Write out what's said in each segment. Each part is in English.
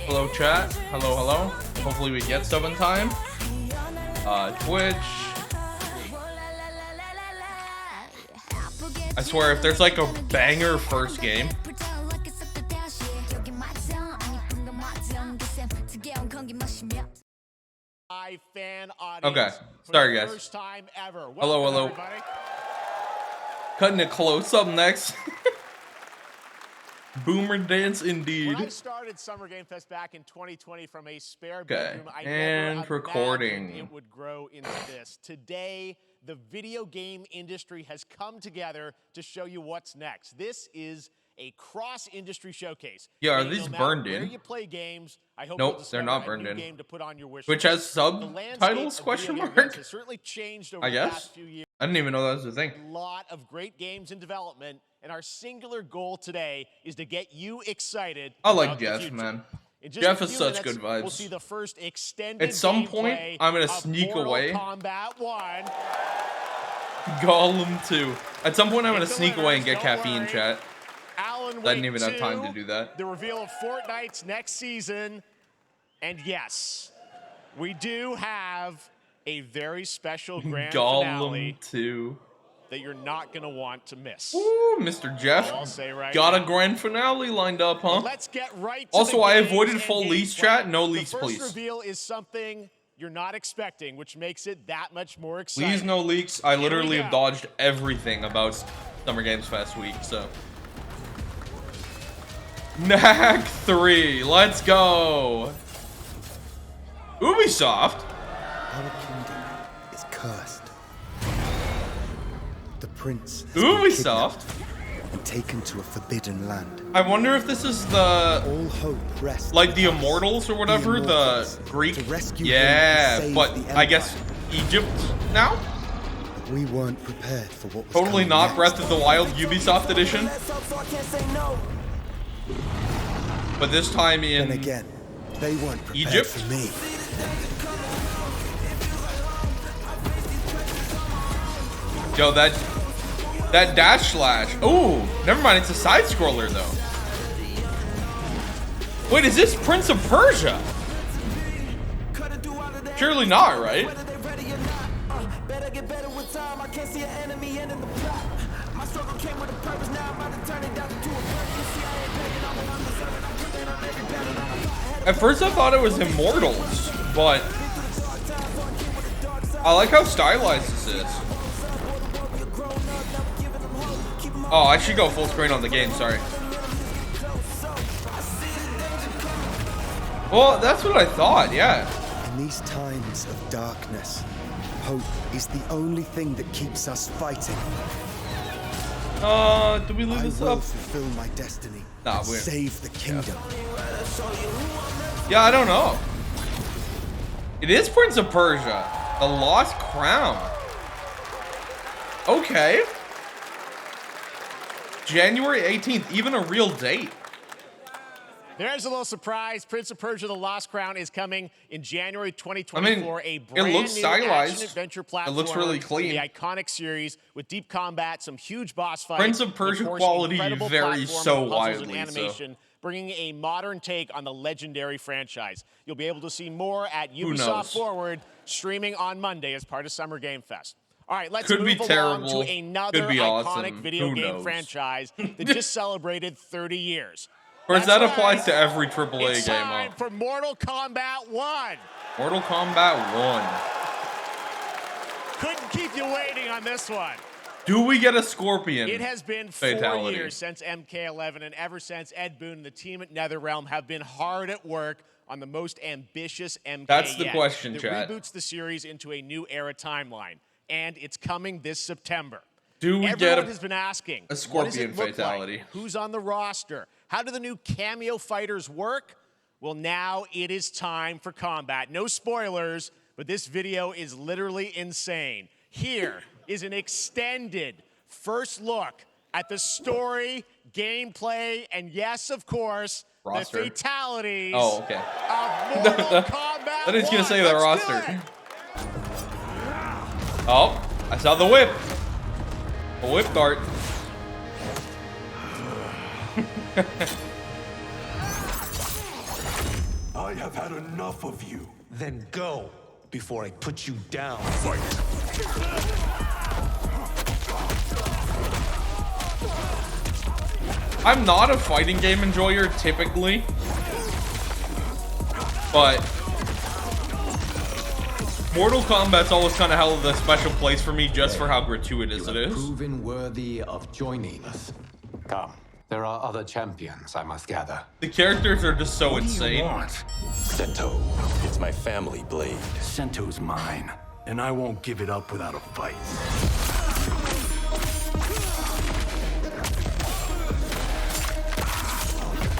Hello, chat. Hello, hello. Hopefully we get stuff in time. Twitch. I swear, if there's like a banger first game. Okay, sorry guys. Hello, hello. Cutting it close. Up next. Boomer dance indeed. When I started Summer Game Fest back in 2020 from a spare bedroom, I and never recording. imagined it would grow into this. Today, the video game industry has come together to show you what's next. This is a cross-industry showcase. Yeah, are these burned in? Where you play games, I hope nope, they're not burned in. Game to put on your wish Which has subtitles? Question mark. Has certainly changed over I guess. The past few years. I didn't even know that was a thing. A lot of great games in development, and our singular goal today is to get you excited. I like Jeff, man. Jeff has such good vibes. We'll see the first extended At some point, I'm gonna sneak away. Kombat 1. Gollum 2. At some point, I'm gonna sneak away and get caffeine, chat. Alan I didn't even have time to do that. The reveal of Fortnite's next season, and yes, we do have a very special grand finale Gollum 2 that you're not gonna want to miss. Ooh, Mr. Jeff got a grand finale lined up, huh? Let's get right to also, I avoided the full lease, chat. No lease, the first please. reveal is something you're not expecting, which makes it that much more exciting. Please, no leaks. I literally have dodged everything about Summer Games Fest week, so. Knack 3, let's go. Ubisoft. Our kingdom is cursed. The prince has Ubisoft been and taken to a forbidden land. I wonder if this is the all hope rests like the Immortals or whatever, the Greek. Yeah, but I guess Egypt now. But we weren't prepared for what was totally not next. Breath of the Wild Ubisoft edition. But this time in then again, they weren't prepared Egypt for me. Yo, that dash slash. Oh, never mind. It's a side scroller though. Wait, is this Prince of Persia? Surely not, right? At first I thought it was Immortals, but I like how stylized this is. Oh, I should go full screen on the game, sorry. Well, that's what I thought, yeah. In these times of darkness, hope is the only thing that keeps us fighting. Do we leave this I will up? fulfill my destiny Nah, and save the kingdom. Yeah, I don't know. It is Prince of Persia, the Lost Crown. Okay. January 18th, even a real date. There's a little surprise. Prince of Persia: The Lost Crown is coming in January 2024. A brand it looks new stylized. action-adventure platform. It looks really clean. The iconic series with deep combat, some huge boss fights. Prince of Persia quality varies so widely. Animation, bringing a modern take on the legendary franchise. You'll be able to see more at Ubisoft Forward, streaming on Monday as part of Summer Game Fest. All right, let's move along to another iconic video game franchise that just celebrated 30 years. Of course, that applies to every AAA it's game. Time for Mortal Kombat 1. Mortal Kombat 1. Couldn't keep you waiting on this one. Do we get a Scorpion? It has been 4 years since MK11, and ever since, Ed Boon and the team at NetherRealm have been hard at work on the most ambitious MK That's the yet. question, that chat. Reboots the series into a new era timeline, and it's coming this September. Do we Everyone get has been asking, a Scorpion what does it look fatality? Like? Who's on the roster? How do the new cameo fighters work? Well, now it is time for combat. No spoilers, but this video is literally insane. Here is an extended first look at the story, gameplay, and yes, of course, roster. The fatalities of Mortal Kombat. I was gonna say the roster. Oh, I saw the whip. A whip dart. I have had enough of you. Then go before I put you down. Fight! I'm not a fighting game enjoyer typically, but Mortal Kombat's always kind of held a special place for me just for how gratuitous it is. Proven worthy of joining us. Come, there are other champions, I must gather. The characters are just so insane. Sento, it's my family blade. Sento's mine, and I won't give it up without a fight.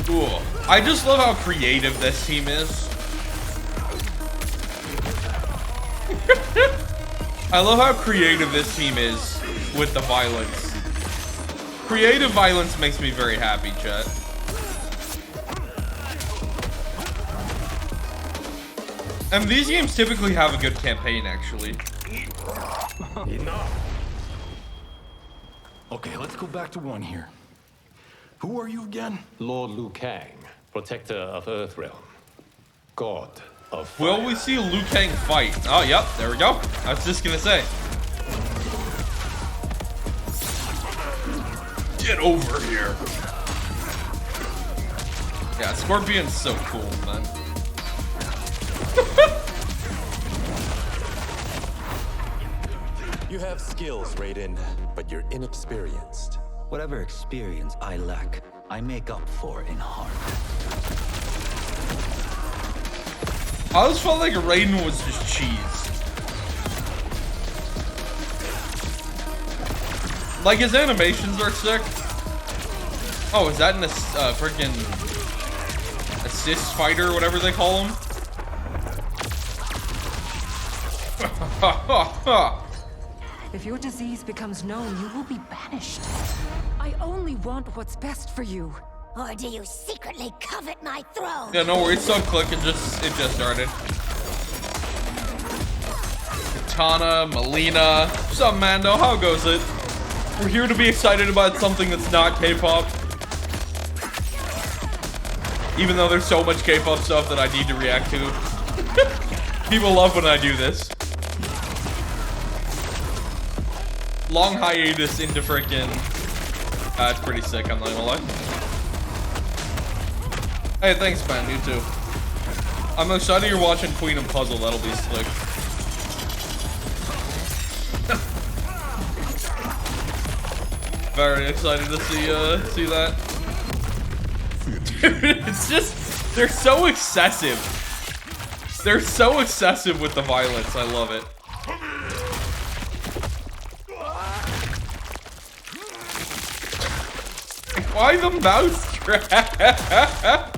Cool. I just love how creative this team is. I love how creative this team is with the violence. Creative violence makes me very happy, chat. And these games typically have a good campaign, actually. Enough. Okay, let's go back to one here. Who are you again? Lord Liu Kang, protector of Earthrealm, god of fire. Will we see Liu Kang fight? Oh, yep, there we go. I was just gonna say. Get over here. Yeah, Scorpion's so cool, man. You have skills, Raiden, but you're inexperienced. Whatever experience I lack, I make up for in heart. I always felt like Raiden was just cheese. Like, his animations are sick. Oh, is that an freaking assist fighter, whatever they call him? If your disease becomes known, you will be banished. I only want what's best for you. Or do you secretly covet my throne? Yeah, no worries. So click, it just started. Katana, Melina. What's up, Mando? How goes it? We're here to be excited about something that's not K-pop. Even though there's so much K-pop stuff that I need to react to. People love when I do this. Long hiatus into freaking. It's pretty sick, I'm not gonna lie. Hey, thanks, man. You too. I'm excited you're watching Queen and Puzzle. That'll be slick. Very excited to see that. Dude, it's just they're so excessive. They're so excessive with the violence. I love it. Why the mouse trap?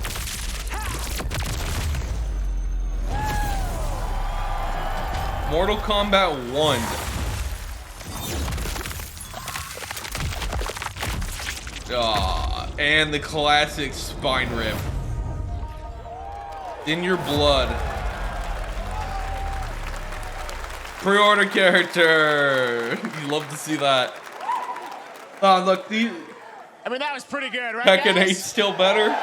Mortal Kombat 1. And the classic spine rip. In your blood. Pre-order character. You love to see that. Oh, look, these. I mean, that was pretty good, right, Tekken guys? 8's still better.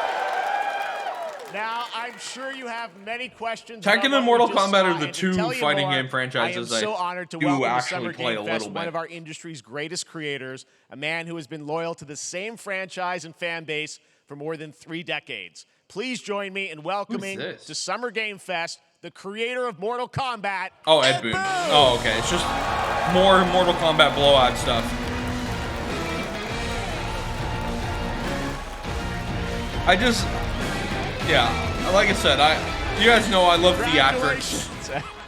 Now, I'm sure you have many questions. Tekken and Mortal Kombat are the two fighting game I franchises am so honored to do welcome to actually Summer play Game a Fest little one bit. of our industry's greatest creators, a man who has been loyal to the same franchise and fan base for more than 3 decades. Please join me in welcoming to Summer Game Fest the creator of Mortal Kombat. Oh, Ed Boon. Oh, okay. It's just more Mortal Kombat blowout stuff. Yeah, like I said, you guys know I love theatrics.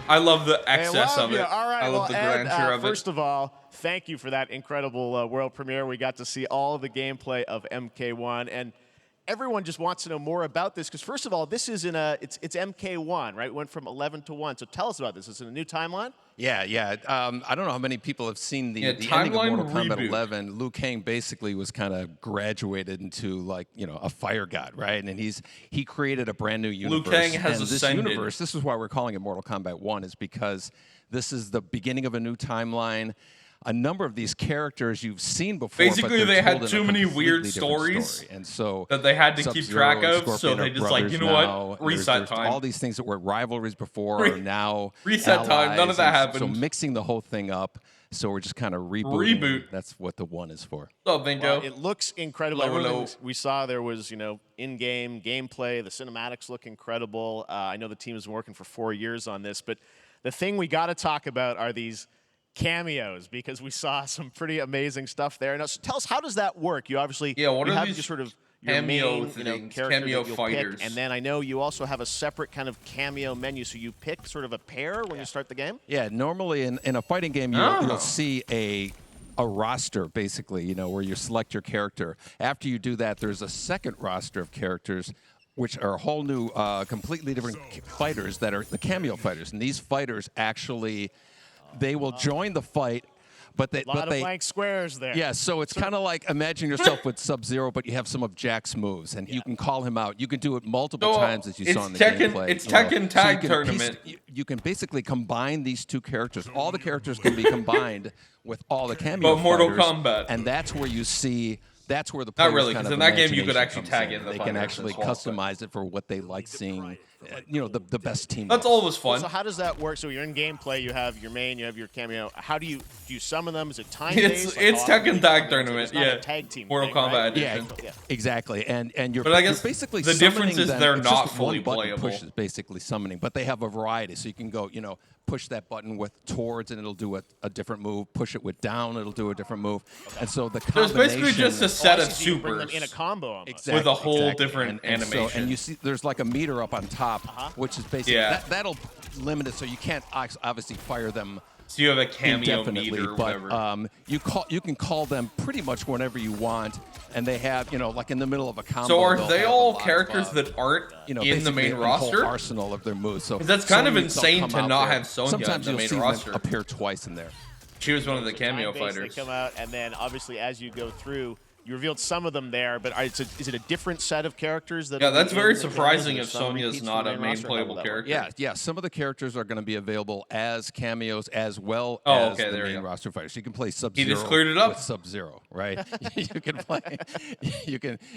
I love the excess of it. All right, I love the grandeur of it. First of all, thank you for that incredible world premiere. We got to see all of the gameplay of MK1, and everyone just wants to know more about this because, first of all, this is it's MK1, right? It went from 11 to 1. So tell us about this. Is it a new timeline? Yeah. I don't know how many people have seen the ending of Mortal Kombat 11. Liu Kang basically was kind of graduated into a fire god, right? And he created a brand new universe. Liu Kang has ascended. This universe, this is why we're calling it Mortal Kombat 1, is because this is the beginning of a new timeline. a number of these characters you've seen before. Basically, but they had told too in a many weird completely different stories and so that they had to keep track of. Scorpion So they are just like, you know now. what, reset There's time. all these things that were rivalries before are now reset time. None of that allies, happened. So mixing the whole thing up. So we're just kind of Reboot. That's what the 1 is for. Oh, Vinko. Well, it looks incredible. Hello, hello. Everything we saw there was, in-game gameplay. The cinematics look incredible. I know the team has been working for 4 years on this, but the thing we got to talk about are these cameos, because we saw some pretty amazing stuff there. Now, so tell us, how does that work? You obviously what you are have these your sort of your cameo main, things, character cameo that you'll fighters. pick, and then I know you also have a separate kind of cameo menu, so you pick sort of a pair when you start the game? Yeah, normally in a fighting game, you'll see a roster, basically, where you select your character. After you do that, there's a second roster of characters, which are a whole new, completely different fighters that are the cameo fighters. And these fighters actually, they will join the fight, but they... A lot of blank squares there. Yeah, so it's kind of like, imagine yourself with Sub-Zero, but you have some of Jack's moves, and you can call him out. You can do it multiple times, as you saw in the gameplay. It's Tekken Tag Tournament. You can basically combine these two characters. All the characters can be combined with all the cameo But Mortal fighters, Kombat. And that's where you see... That's where the Not players really, kind because of in that game you could imagination actually tag comes in the They can fighters actually as well, customize it for what they like seeing. The best team. That's always fun. So how does that work? So you're in gameplay, you have your main, you have your cameo. How do you summon them? Is it time based? It's Tekken Tag Tournament, yeah. A tag team Mortal thing, Kombat right? edition. Yeah, exactly. And you're, but I guess you're basically the difference summoning is them. they're It's not just fully one button playable. push is basically summoning, but they have a variety. So you can go, push that button with towards, and it'll do a different move. Push it with down, it'll do a different move. And so the There's combination... basically just a set of You bring them supers in a combo almost. Exactly, with a whole exactly. different and animation. So, and you see, there's like a meter up on top, which is basically that'll limit it, so you can't obviously fire them. So you have a cameo indefinitely, meter or but whatever. you can call them pretty much whenever you want, and they have like in the middle of a combo. So are they'll they have all a lot characters of, that aren't in the basically main a roster? whole arsenal of their moves. So that's kind of Sonya, they'll insane come to out not there. have Sonya Sometimes in the you'll main see roster. them appear twice in there. She was one of the cameo Time-based, fighters. They come out, and then obviously as you go through, you revealed some of them there, but is it a different set of characters? That That's very the surprising cameos? if Some Sonya's repeats not from a the main roster? How playable will that work? character. Yeah. Some of the characters are going to be available as cameos as well Oh, as okay, the there you main go. roster fighters. You can play Sub-Zero just cleared it up. with Sub-Zero, right? You can play.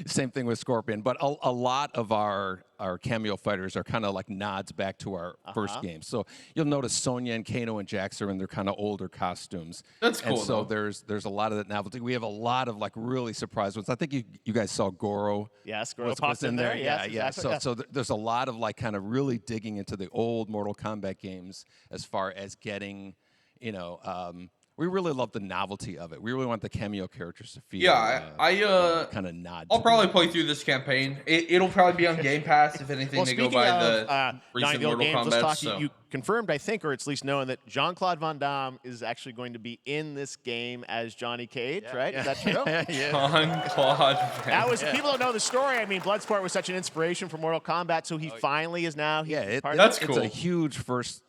Same thing with Scorpion. But a lot of our cameo fighters are kind of like nods back to our first game. So you'll notice Sonya and Kano and Jax are in their kind of older costumes. That's cool. And so there's a lot of that novelty. We have a lot of like really surprise ones. I think you guys saw Goro. Yes, Goro was popped in there. Yeah, Yes, yeah. exactly. So there's a lot of like kind of really digging into the old Mortal Kombat games as far as getting, we really love the novelty of it. We really want the cameo characters to feel. Yeah, I kind of nod. I'll probably play through this campaign. It'll probably be on Game Pass if anything. Well, they go speaking by of the recent Nine-Deal Mortal games, Kombat. let's talk. So. You confirmed, I think, or at least known that Jean-Claude Van Damme is actually going to be in this game as Johnny Cage, right? Is that true? Jean-Claude. That was people don't know the story. I mean, Bloodsport was such an inspiration for Mortal Kombat, so he finally is now. That's cool. It's a huge first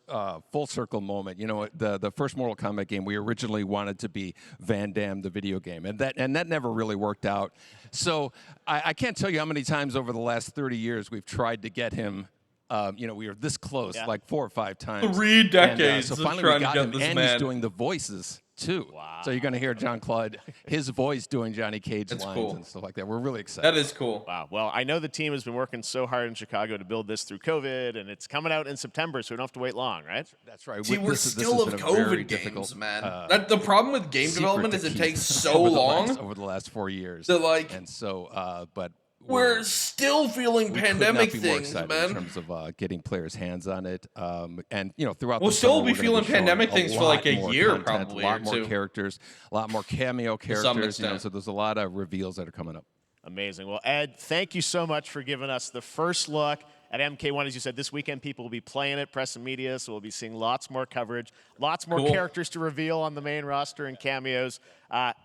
full circle moment. The first Mortal Kombat game, we originally wanted to be Van Damme, the video game, and that never really worked out. So I can't tell you how many times over the last 30 years we've tried to get him. We were this close, like 4 or 5 times. 3 decades so of finally trying we got to get him, this and man. he's doing the voices too. Wow. So you're going to hear Jean-Claude, his voice doing Johnny Cage lines cool. and stuff like that. We're really excited. That is cool. Wow. Well, I know the team has been working so hard in Chicago to build this through COVID, and it's coming out in September, so we don't have to wait long, right? That's right. See, we're still of COVID games, man. The problem with game development is it takes so long over the last 4 years. And so, but we're still feeling pandemic things, man. In terms of getting players' hands on it, and throughout. We'll the still summer, be we're gonna feeling pandemic showing things for like a year, content, probably, a lot or more two. characters, a lot more cameo characters. So there's a lot of reveals that are coming up. Amazing. Well, Ed, thank you so much for giving us the first look at MK1. As you said, this weekend people will be playing it, press and media, so we'll be seeing lots more coverage, lots more characters to reveal on the main roster and cameos.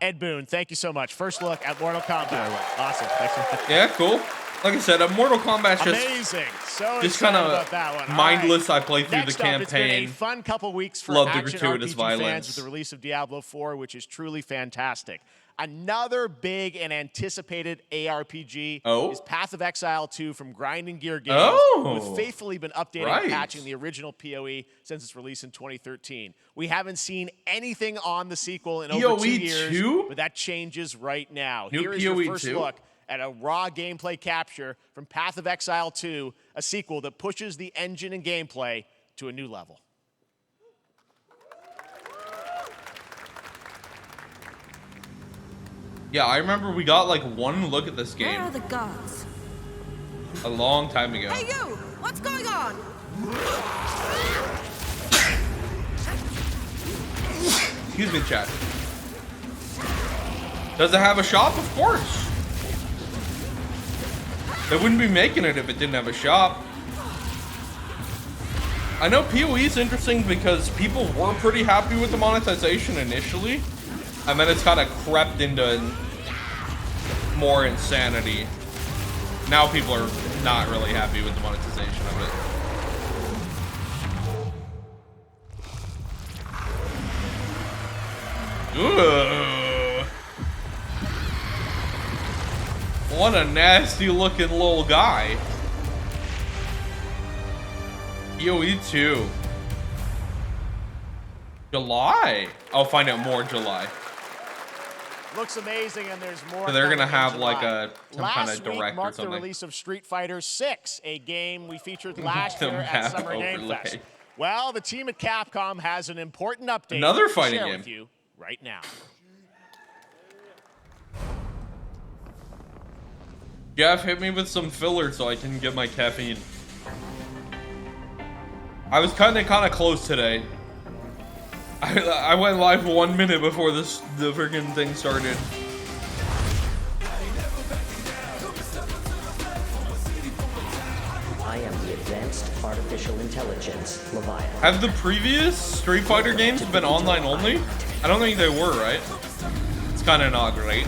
Ed Boon, thank you so much. First look at Mortal Kombat. Awesome. Thanks so much. Yeah, cool. Like I said, Mortal Kombat's just amazing. So just kind about that one. of mindless. Right. I played through Next the up, it's been a campaign. fun couple weeks for Love the action gratuitous RPG violence. fans with the release of Diablo 4, which is truly fantastic. Another big and anticipated ARPG is Path of Exile 2 from Grinding Gear Games, who have faithfully been updating and patching the original PoE since its release in 2013. We haven't seen anything on the sequel in over 2 years, but that changes right now. Here is your first look at a raw gameplay capture from Path of Exile 2, a sequel that pushes the engine and gameplay to a new level. Yeah, I remember we got like one look at this game. Where are the gods? A long time ago. Hey you! What's going on? Excuse me, chat. Does it have a shop? Of course. They wouldn't be making it if it didn't have a shop. I know PoE is interesting because people were pretty happy with the monetization initially, and then it's kind of crept into more insanity. Now people are not really happy with the monetization of it. Ooh. What a nasty looking little guy. PoE 2. July. I'll find out more July. Looks amazing, and there's more. So they're gonna have July. like some kind of direct or Last week marked something. the release of Street Fighter 6, a game we featured last year at Summer Game Fest. Well, the team at Capcom has an important update. Another fighting to share game with you right now. Jeff, hit me with some filler so I can get my caffeine. I was kind of close today. I went live 1 minute before the freaking thing started. I am the Advanced Artificial Intelligence, Leviathan. Have the previous Street Fighter games been online only? I don't think they were, right? It's kind of not great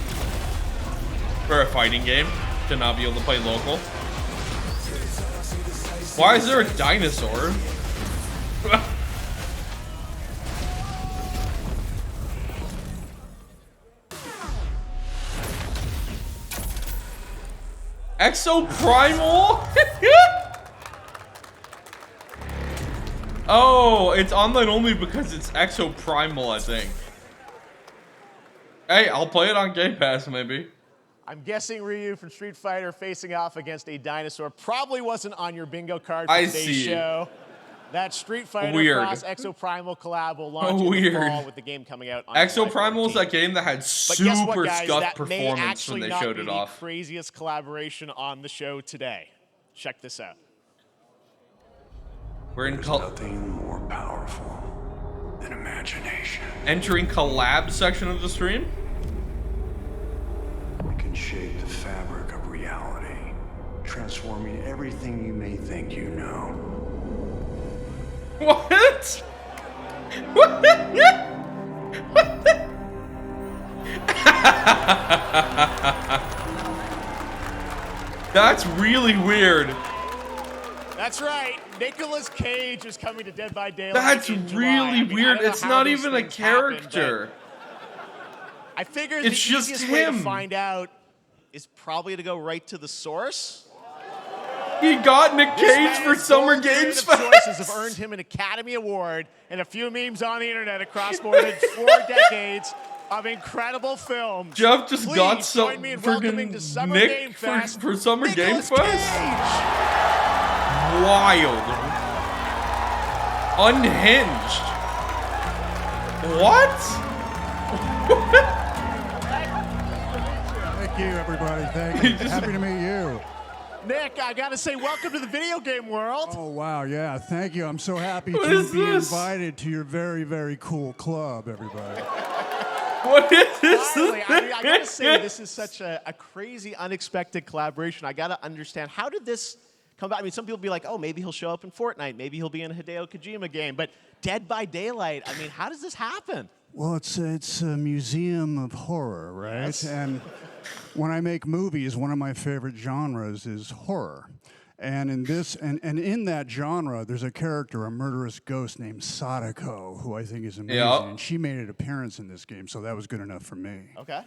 for a fighting game to not be able to play local. Why is there a dinosaur? Exoprimal? Oh, it's online only because it's Exoprimal, I think. Hey, I'll play it on Game Pass, maybe. I'm guessing Ryu from Street Fighter facing off against a dinosaur probably wasn't on your bingo card for today's show. That Street Fighter cross Exoprimal collab will launch in the fall with the game coming out on Exoprimal is that game that had super scuffed that performance when they showed it off. The craziest collaboration on the show today. Check this out. We're in nothing more powerful than imagination. Entering collab section of the stream. We can shape the fabric of reality, transforming everything you may think you know. What? What? That's really weird. That's right. Nicolas Cage is coming to Dead by Daylight. That's in July. really weird. It's not even a character. I figured it's the just easiest way to him. find out is probably to go right to the source. He got Nick Cage for Summer Games Fest. Choices have earned him an Academy Award and a few memes on the internet across more than 4 decades of incredible films. Jeff just Please got some join me in welcoming to Summer Game Nick Fest, for Summer Game Nicolas Fest. Cage. Wild. Unhinged. What? Thank you, everybody. Thank you. Happy to meet you. Nick, I gotta say, welcome to the video game world. Oh, wow, yeah, thank you. I'm so happy What to is be this? invited to your very, very cool club, everybody. What is this? Finally, I gotta say, this is such a crazy, unexpected collaboration. I gotta understand, how did this come back. I mean, some people be like, oh, maybe he'll show up in Fortnite. Maybe he'll be in a Hideo Kojima game. But Dead by Daylight, I mean, how does this happen? Well, it's a museum of horror, right? Yes. And when I make movies, one of my favorite genres is horror. And in this, and in that genre, there's a character, a murderous ghost named Sadako, who I think is amazing. Yeah. And she made an appearance in this game, so that was good enough for me. Okay.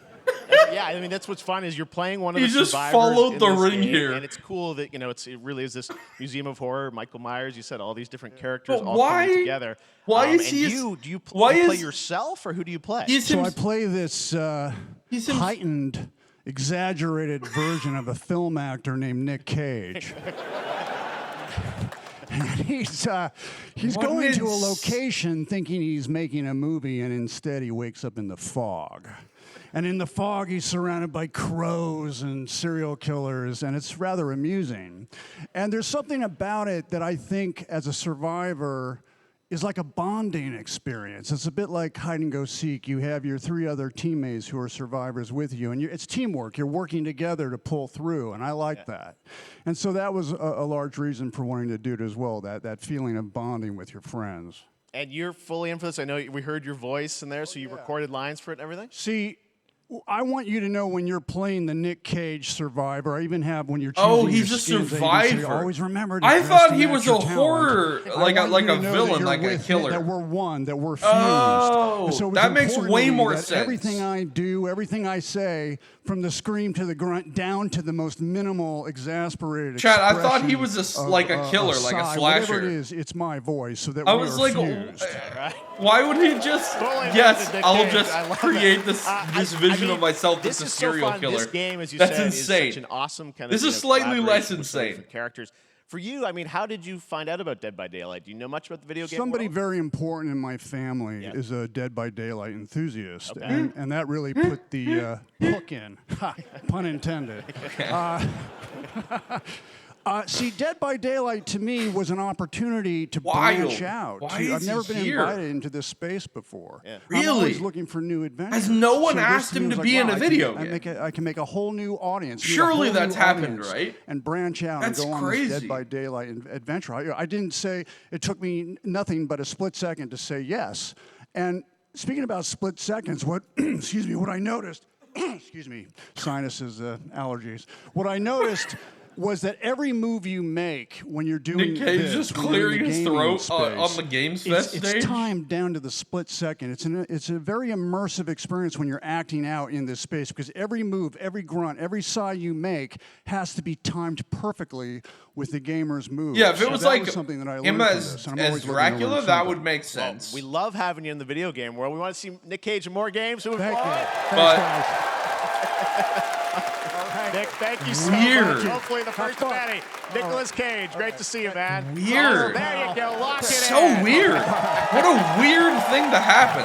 Yeah, I mean, that's what's fun is you're playing one of He the just survivors followed in the this ring game, here. and it's cool that, it really is this museum of horror. Michael Myers, you said all these different characters But all why- coming together. why is and he- you, do you why play is- yourself, or who do you play? So I play this heightened, exaggerated version of a film actor named Nick Cage. And he's going to a location thinking he's making a movie, and instead he wakes up in the fog. And in the fog, he's surrounded by crows and serial killers, and it's rather amusing. And there's something about it that I think, as a survivor, is like a bonding experience. It's a bit like hide and go seek. You have your 3 other teammates who are survivors with you, and it's teamwork. You're working together to pull through, and I like that. And so that was a large reason for wanting to do it as well, that feeling of bonding with your friends. And you're fully in for this. I know we heard your voice in there, so you recorded lines for it and everything? See, I want you to know when you're playing the Nick Cage survivor, I even have when you're choosing Oh, he's your a skins, I even say, survivor. always remember to I dress thought to he match was your a talent. horror, I like a want you to know villain, that you're like a with me, killer. that we're one, that we're fused. Oh, And so it was that makes important way to me more that sense. Everything I do, everything I say, from the scream to the grunt, down to the most minimal, exasperated Chad, I thought he expression was of, like a killer, like a sigh, slasher. Whatever it is, it's my voice, so that I we was are like, fused. why would he just? Fully Yes, invented Nick I'll Cage. just I love create it. this vision of myself this as a is serial so fun. killer. This game, as you That's said, insane. is such an awesome kind of. This is slightly less collaboration with so many insane. different characters. For you, I mean, how did you find out about Dead by Daylight? Do you know much about the video game? Somebody world? very important in my family is a Dead by Daylight enthusiast, Okay. and that really put the hook in, ha, pun intended. See, Dead by Daylight to me was an opportunity to branch out. Why To- is I've he never been here? invited into this space before. Yeah. I'm always Really? looking for new adventures. Has no one So this asked him was to like, be in wow, a I video can, game? I can make a whole new audience. meet a Surely whole that's new happened, audience right? And branch out That's and go on crazy. this Dead by Daylight adventure. I didn't say, it took me nothing but a split second to say yes. And speaking about split seconds, what, excuse me, what I noticed, excuse me, sinuses, allergies. What I noticed was that every move you make when you're doing Nick Cage this, just when you're in clearing the his gaming throat on space, the Games it's- Fest stage? It's timed down to the split second. It's a very immersive experience when you're acting out in this space because every move, every grunt, every sigh you make has to be timed perfectly with the gamer's moves. Yeah, if it So was that like something that I learned him from as this, and I'm always looking to learn Dracula, from that them. would make Well, sense. we love having you in the video game world. We want to see Nick Cage in more games. Moving Thank you. forward. Thanks, But- guys. Nick, thank you so Weird. much. Hopefully the first of many. Nicolas Cage, great to see you, man. Weird. Oh, there you go. Lock it So in. weird. What a weird thing to happen.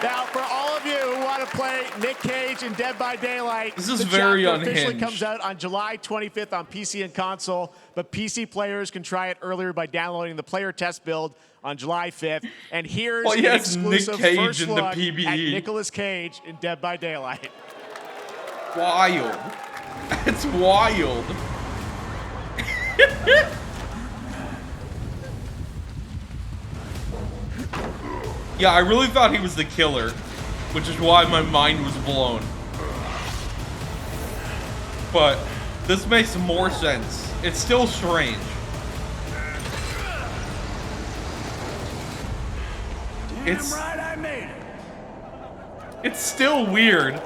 Now, for all of you who want to play Nick Cage in Dead by Daylight, This is the very chapter officially unhinged. comes out on July 25th on PC and console, but PC players can try it earlier by downloading the player test build on July 5th. And here's Well, an yes, Nick exclusive Cage first in the look PBE. at Nicolas Cage in Dead by Daylight. Wild. It's wild. Yeah, I really thought he was the killer, which is why my mind was blown. But this makes more sense. It's still strange. It's right, I made it. It's still weird.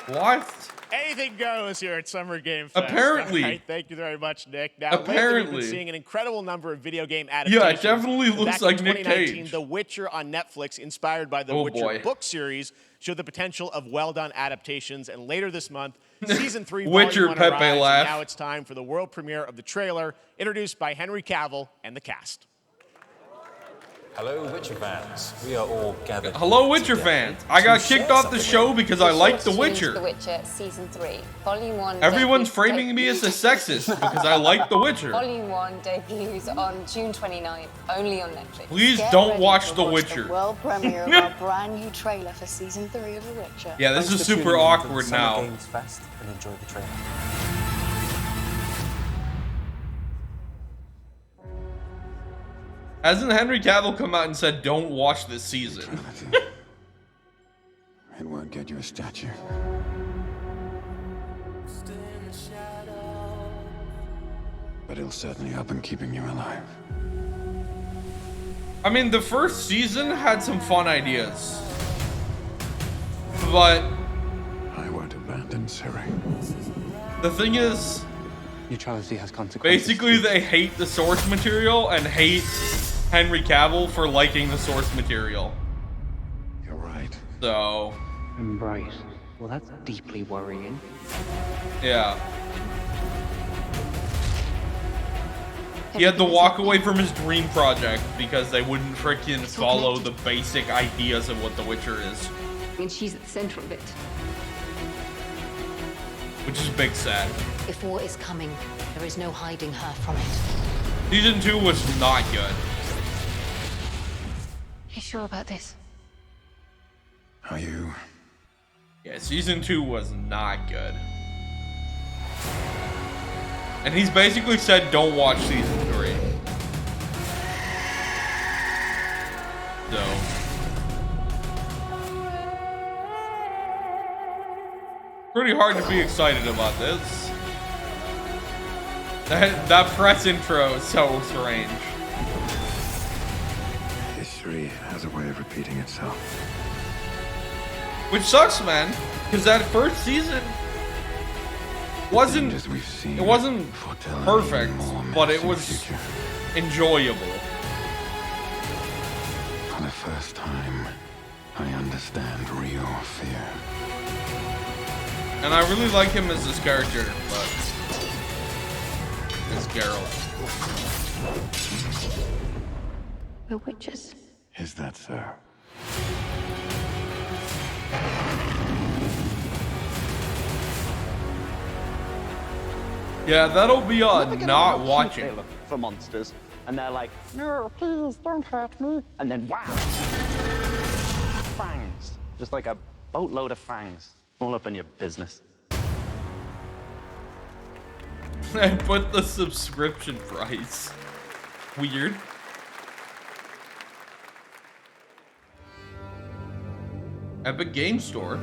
What? Anything goes here at Summer Game Fest. Apparently. All right, thank you very much, Nick. Now, lately we've Apparently. been seeing an incredible number of video game adaptations. Yeah, it definitely looks Back like in Nick 2019, Cage. The Witcher on Netflix, inspired by the Oh, Witcher boy. book series, showed the potential of well-done adaptations. And later this month, Season 3 Witcher Volume 1 Pepe arrives, and laugh. now it's time for the world premiere of the trailer, introduced by Henry Cavill and the cast. Hello, Witcher fans. We are all gathered. Hello, Witcher fans. I got kicked off the show because I like The Witcher. The Witcher Season 3, Volume 1. Everyone's framing me as a sexist because I like The Witcher. Volume 1 debuts on June 29th, only on Netflix. Please don't watch The Witcher. The world premiere of our brand new trailer for Season 3 of The Witcher. Yeah, this is super awkward now. Games Fest and enjoy the trailer. Hasn't Henry Cavill come out and said, don't watch this season? It won't get you a statue. But it'll certainly help in keeping you alive. I mean, the first season had some fun ideas. But I won't abandon Ciri. The thing is, neutrality has consequences. Basically, they hate the source material and hate Henry Cavill for liking the source material. You're right. So. Right. Well, that's deeply worrying. Yeah. He had to walk away from his dream project because they wouldn't freaking follow the basic ideas of what The Witcher is. And she's at the center of it. Which is big sad. If war is coming, there is no hiding her from it. Season 2 was not good. You sure about this? Are you? Yeah, season 2 was not good. And he's basically said don't watch season 3. So. Pretty hard to be excited about this. That press intro is so strange. History has a way of repeating itself. Which sucks, man, because that first season wasn't perfect, but it was enjoyable. For the first time, I understand real fear. And I really like him as this character, but as Geralt. We're witches. Is that so? Yeah, that'll be not watching. For monsters, and they're like, no, please don't hurt me. And then wow, fangs, just like a boatload of fangs, all up in your business. I put the subscription price. Weird. Epic Game Store.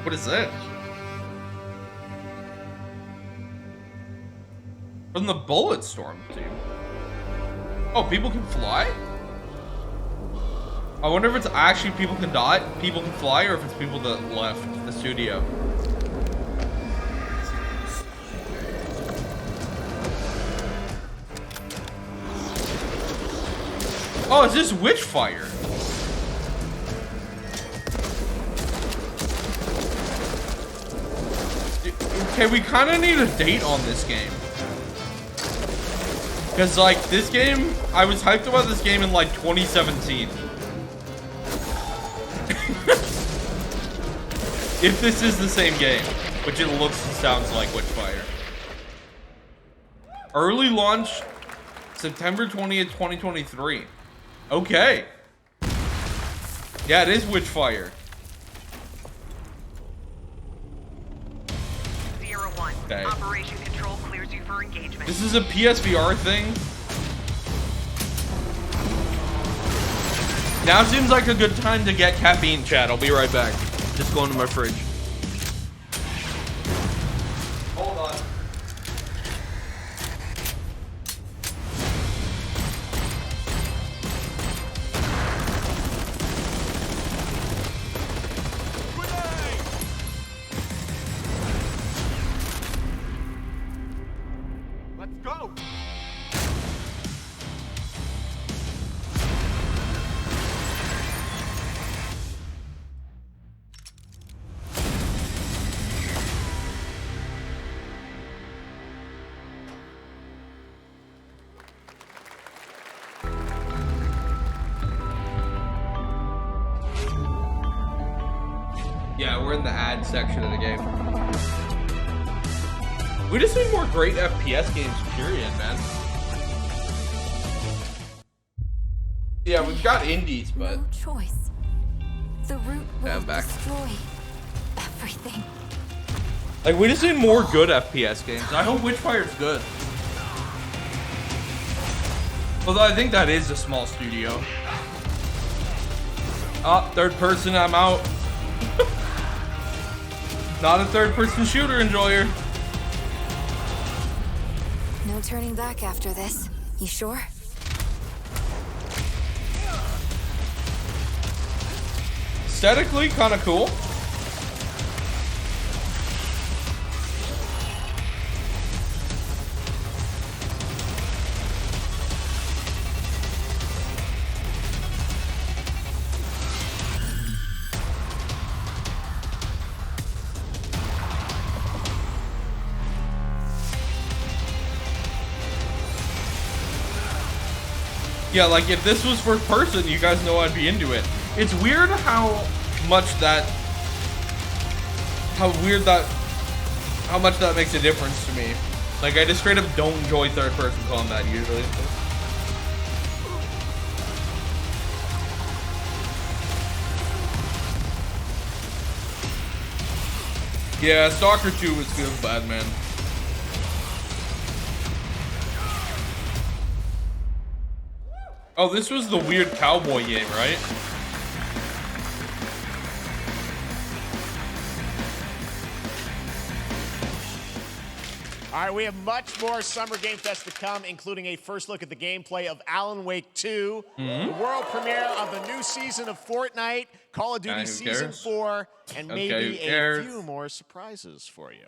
What is this? From the Bulletstorm team. Oh, people can fly? I wonder if it's actually people can fly, or if it's people that left the studio. Oh, is this Witchfire? Okay, we kind of need a date on this game. Because, like, this game, I was hyped about this game in, like, 2017. If this is the same game, which it looks and sounds like Witchfire. Early launch, September 20th, 2023. Okay. Yeah, it is Witchfire. 01. Okay. Operation Control clears you for engagement. This is a PSVR thing. Now seems like a good time to get caffeine, chat. I'll be right back. Just going to my fridge. Hold on. Let's go. Yeah, we're in the ad section of the game. We just need more great FPS games, period, man. Yeah, we've got indies, but No choice. The root will I'm back. destroy everything. Like, we just need more good FPS games. I hope Witchfire's good. Although I think that is a small studio. Oh, third person, I'm out. Not a third person shooter enjoyer. No turning back after this. You sure? Aesthetically, kind of cool. Yeah, like if this was first person, you guys know I'd be into it. It's weird how much that makes a difference to me. Like I just straight up don't enjoy third person combat usually. Yeah, Stalker 2 feels bad, man. Oh, this was the weird cowboy game, right? All right, we have much more Summer Game Fest to come, including a first look at the gameplay of Alan Wake 2, the world premiere of the new season of Fortnite, Call of Duty Season 4, and maybe a few more surprises for you.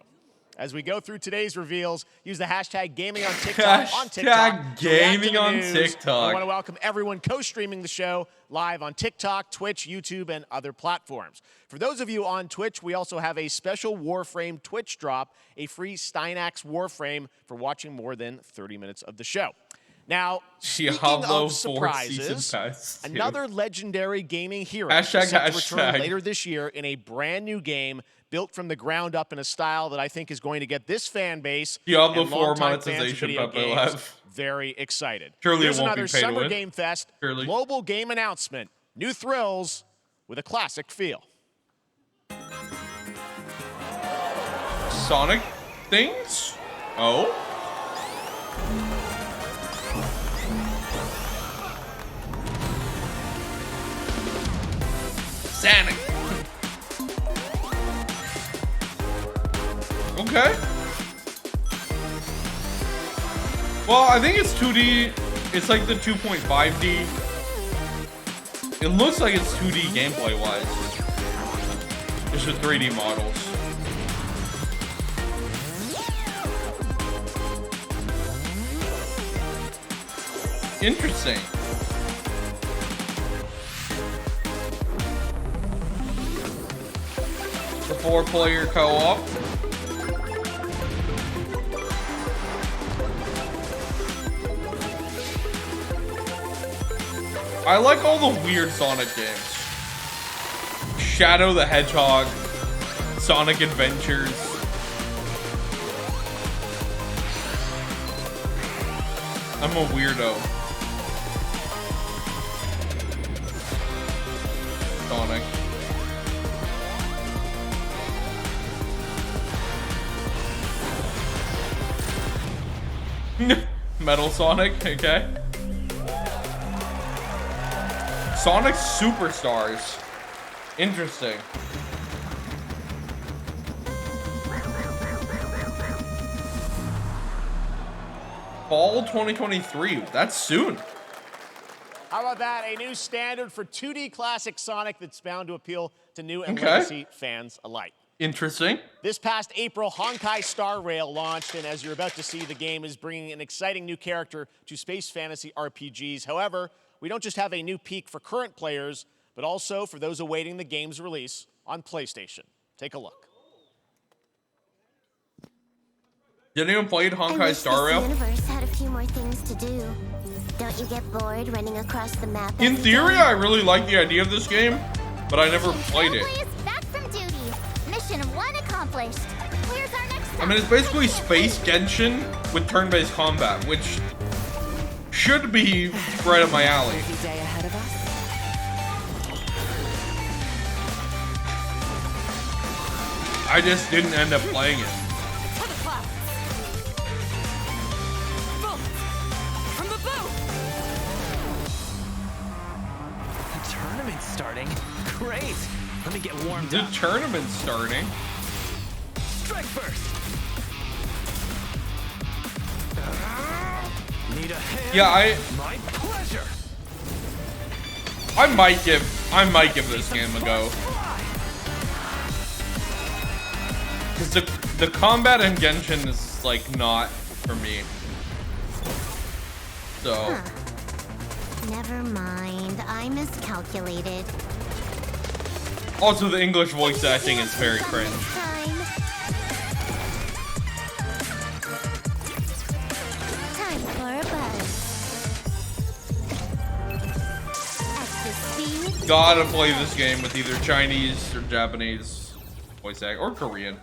As we go through today's reveals, use the hashtag gaming on TikTok. Hashtag gaming on TikTok. I want to welcome everyone co-streaming the show live on TikTok, Twitch, YouTube, and other platforms. For those of you on Twitch, we also have a special Warframe Twitch drop, a free Steinax Warframe for watching more than 30 minutes of the show. Now, speaking of surprises, another legendary gaming hero is set to return later this year in a brand new game built from the ground up in a style that I think is going to get this fan base Diablo 4 monetization very excited. Surely Here's it won't another be paid to Summer win. Game Fest global game announcement. New thrills with a classic feel. Sonic things? Oh? Sonic. Okay. Well, I think it's 2D. It's like the 2.5D. It looks like it's 2D gameplay wise. Just with 3D models. Interesting. The 4-player co-op. I like all the weird Sonic games. Shadow the Hedgehog, Sonic Adventures. I'm a weirdo. Sonic. Metal Sonic, okay. Sonic Superstars. Interesting. Fall 2023. That's soon. How about that? A new standard for 2D classic Sonic that's bound to appeal to new and legacy fans alike. Interesting. This past April, Honkai Star Rail launched, and as you're about to see, the game is bringing an exciting new character to space fantasy RPGs. However, we don't just have a new peak for current players, but also for those awaiting the game's release on PlayStation. Take a look. Did anyone play Honkai Star Rail? The universe had a few more things to do. Don't you get bored running across the map? In theory, I really like the idea of this game, but I never played it. Back from duty. accomplished. Where's our next stop? I mean, it's basically Space Genshin with turn-based combat, which should be right up my alley. Busy day ahead of us. I just didn't end up playing it. To the clouds. Bullets from the boat. The tournament's starting. Great. Let me get warmed The up. tournament's starting. Strike first. Need a hand? Yeah, My pleasure. I might give this game a go. Cause the combat in Genshin is like not for me. So. Huh. Never mind. I miscalculated. Also, the English voice acting is very cringe. Time for a buzz. Ecstasy. Gotta play this game with either Chinese or Japanese voice act or Korean.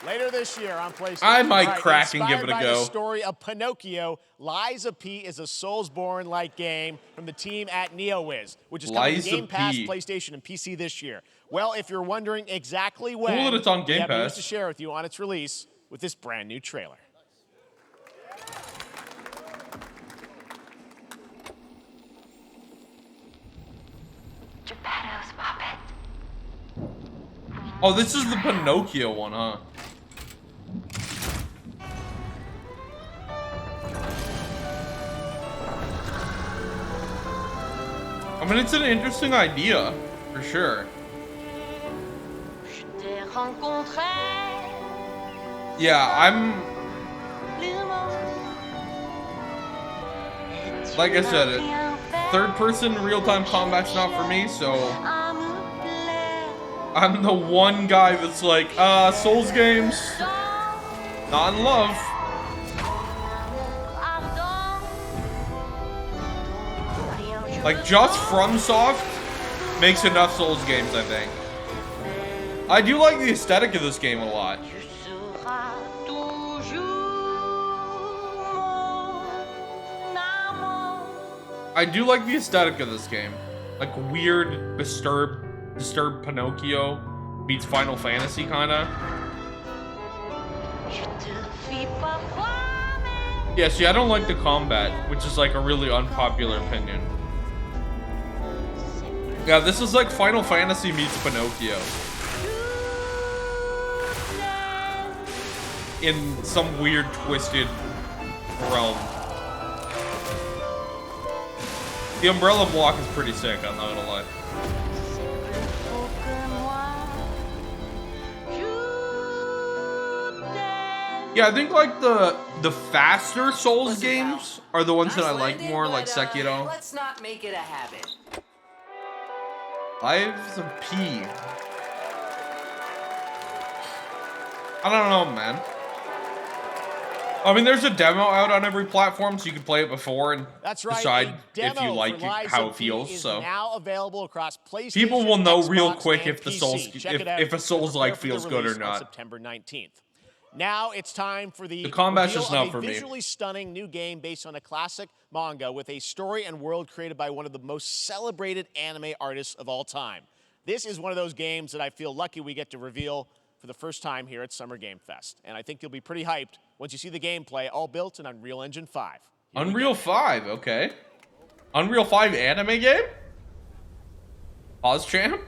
Later this year on PlayStation. I might All right, crack and give it a inspired by go. The story of Pinocchio, Lies of P is a Soulsborne-like game from the team at NeoWiz, which is coming to Lies of Game Pass, P. PlayStation, and PC this year. Well, if you're wondering exactly when, Cool that it's on Game we have news Pass. to share with you on its release with this brand new trailer. Geppetto's puppet. Oh, this is the Pinocchio one, huh? I mean, it's an interesting idea, for sure. Yeah, like I said, third-person real-time combat's not for me, so I'm the one guy that's like, Souls games, not in love. Like, just FromSoft makes enough Souls games, I think. I do like the aesthetic of this game a lot. I do like the aesthetic of this game. Like, weird, disturbed Pinocchio beats Final Fantasy, kinda. Yeah, see, I don't like the combat, which is like a really unpopular opinion. Yeah, this is like Final Fantasy meets Pinocchio. In some weird, twisted realm. The umbrella block is pretty sick, I'm not gonna lie. Yeah, I think like the faster Souls games are the ones that I like more, like Sekiro. Let's not make it a habit. Lives of P. I don't know, man. I mean, there's a demo out on every platform, so you can play it before and decide if you like how it feels. So now available across PlayStation, people will know real Xbox, quick and if the PC. Souls, Check it out. if a Souls like feels good or Release on not. September 19th. Now it's time for the combat's reveal just not of for a me. visually stunning new game based on a classic manga with a story and world created by one of the most celebrated anime artists of all time. This is one of those games that I feel lucky we get to reveal for the first time here at Summer Game Fest. And I think you'll be pretty hyped once you see the gameplay, all built in Unreal Engine 5. Unreal 5, okay. Unreal 5 anime game? Pause champ?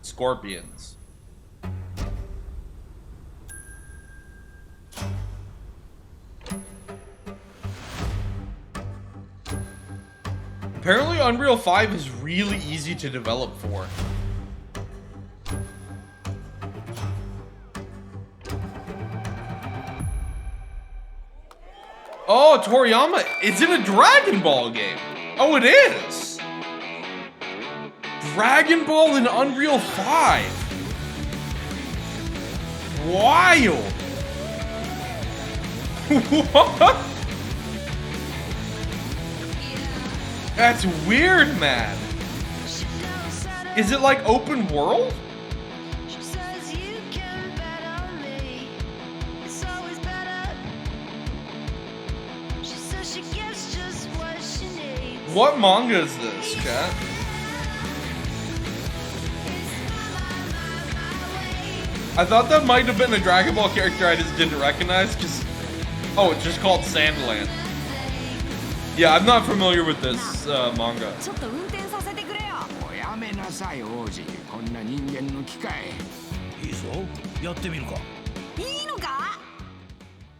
Scorpions. Apparently Unreal 5 is really easy to develop for. Oh, Toriyama, it's in a Dragon Ball game. Oh, it is. Dragon Ball in Unreal 5. Wild. What? That's weird, man. Is it like open world? What manga is this, chat? I thought that might have been a Dragon Ball character I just didn't recognize, because... Oh, it's just called Sandland. Yeah, I'm not familiar with this manga.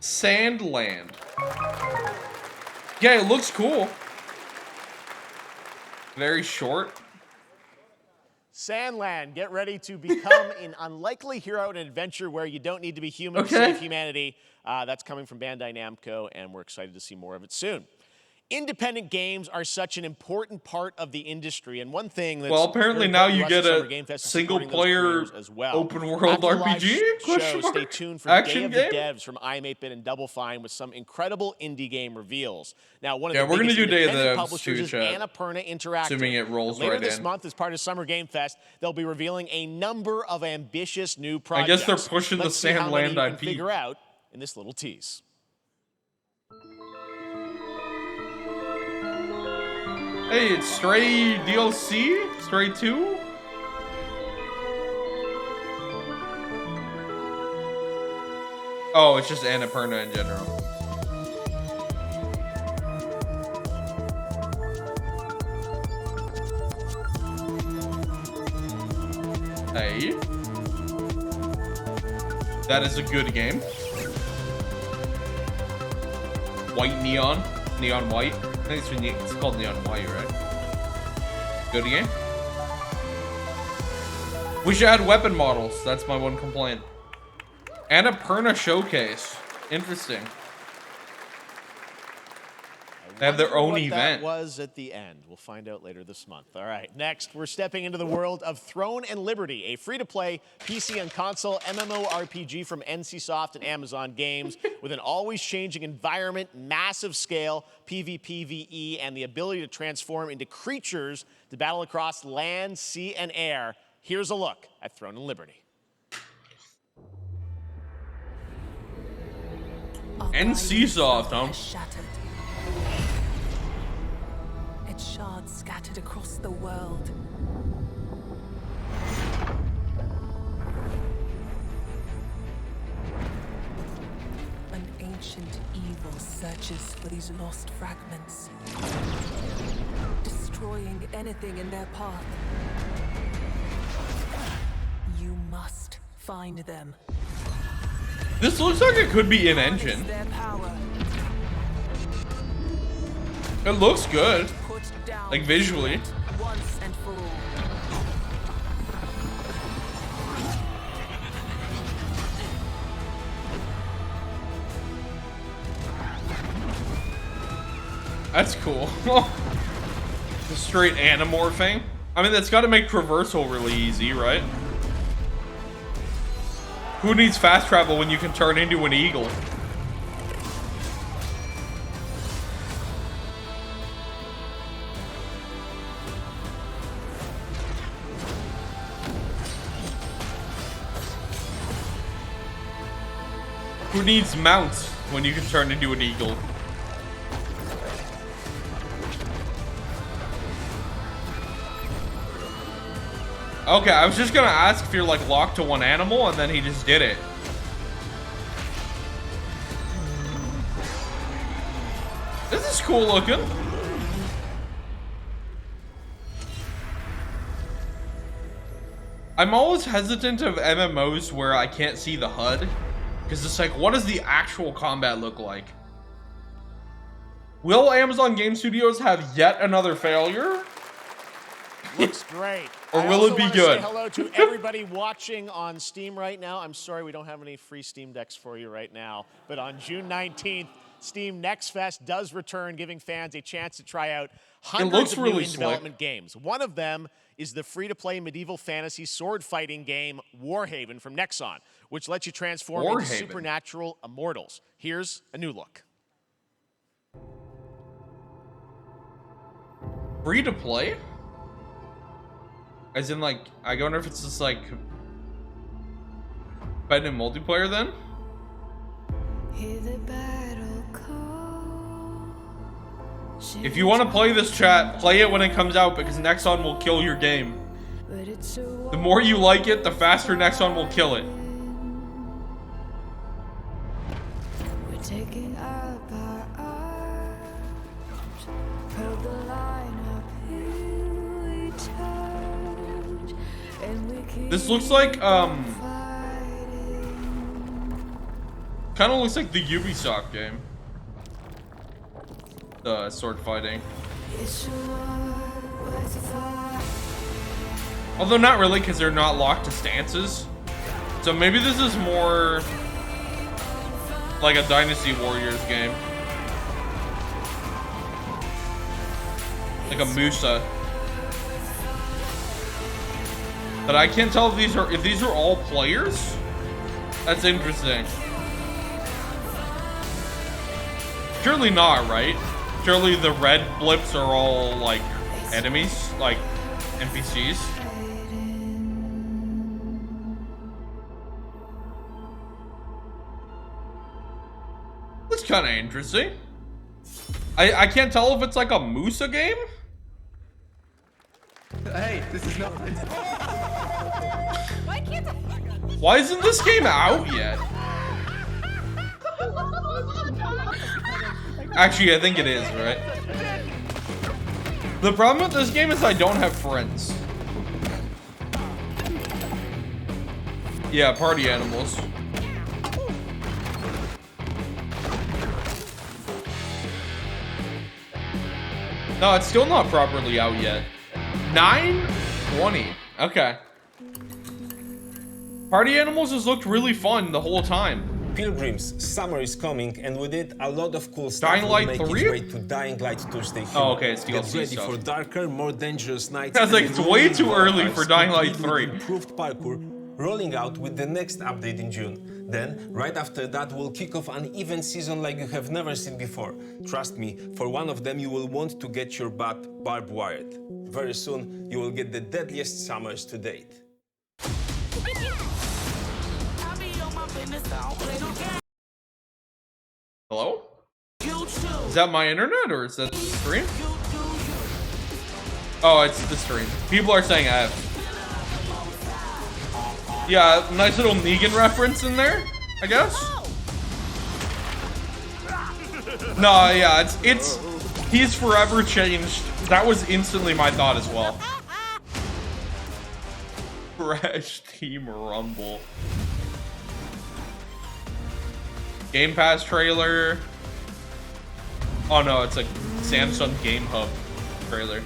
Sandland. Yeah, it looks cool. Very short. Sandland, get ready to become an unlikely hero in an adventure where you don't need to be human to save humanity. That's coming from Bandai Namco, and we're excited to see more of it soon. Independent games are such an important part of the industry, and one thing that's apparently now you get a single-player open-world RPG? Stay tuned for Day of the Devs from I'm8bit and Double Fine with some incredible indie game reveals. Now, one of the biggest independent publishers is Annapurna Interactive. Assuming it rolls later right this in. month, as part of Summer Game Fest, they'll be revealing a number of ambitious new projects. I guess they're pushing Let's the see how many Sandland you can IP. figure out in this little tease. Hey, it's Stray DLC? Stray 2? Oh, it's just Annapurna in general. Hey. That is a good game. White neon. Neon white. I think it's called Neon White, right? Good game. We should add weapon models. That's my one complaint. Annapurna Showcase. Interesting. They have their own event. That was at the end. We'll find out later this month. All right, next we're stepping into the world of Throne and Liberty, a free-to-play PC and console MMORPG from NCSoft and Amazon Games with an always-changing environment, massive scale, PvPvE, and the ability to transform into creatures to battle across land, sea, and air. Here's a look at Throne and Liberty. NCSoft, huh? Its shards scattered across the world. An ancient evil searches for these lost fragments, destroying anything in their path. You must find them. This looks like it could be in-engine. It looks good. Like visually. Once and for all. That's cool. The straight anamorphing. I mean, that's got to make traversal really easy, right? Who needs fast travel when you can turn into an eagle? Who needs mounts when you can turn into an eagle? Okay, I was just gonna ask if you're like locked to one animal, and then he just did it. This is cool looking. I'm always hesitant of MMOs where I can't see the HUD. Because it's like, what does the actual combat look like? Will Amazon Game Studios have yet another failure? Looks great. Or will it be good? Say hello to everybody watching on Steam right now. I'm sorry we don't have any free Steam Decks for you right now. But on June 19th, Steam Next Fest does return, giving fans a chance to try out hundreds of new in-development games. One of them is the free-to-play medieval fantasy sword fighting game Warhaven from Nexon, which lets you transform into supernatural immortals. Here's a new look. Free to play? As in, like, I wonder if it's just like competitive multiplayer then? If you want to play this, chat, play it when it comes out because Nexon will kill your game. The more you like it, the faster Nexon will kill it. This looks like, kind of looks like the Ubisoft game. The sword fighting. Although not really, because they're not locked to stances. So maybe this is more like a Dynasty Warriors game. Like a Musa. But I can't tell if these are all players. That's interesting. Surely not, right? Surely the red blips are all like enemies, like NPCs. That's kind of interesting. I can't tell if it's like a Musa game. Hey, this is not. Why isn't this game out yet? Actually, I think it is, right? The problem with this game is I don't have friends. Yeah, party animals. No, it's still not properly out yet. 9/20. Okay. Party Animals has looked really fun the whole time. Pilgrims, summer is coming, and with it, a lot of cool stuff Dying Light will make 3? its way to Dying Light Tuesday. Oh, okay, it's Get DLC ready stuff. for darker, more dangerous nights. That's like, and it's way rolling too early bonfires for Dying Light complete 3. with improved parkour, rolling out with the next update in June. Then, right after that, we'll kick off an event season like you have never seen before. Trust me, for one of them, you will want to get your butt barbed wired. Very soon, you will get the deadliest summers to date. Hello? Is that my internet or is that the stream? Oh, it's the stream. People are saying I have. Yeah, nice little Negan reference in there, I guess. No, yeah, it's he's forever changed. That was instantly my thought as well. Fresh Team Rumble. Game Pass trailer. Oh no, it's like Samsung Game Hub trailer.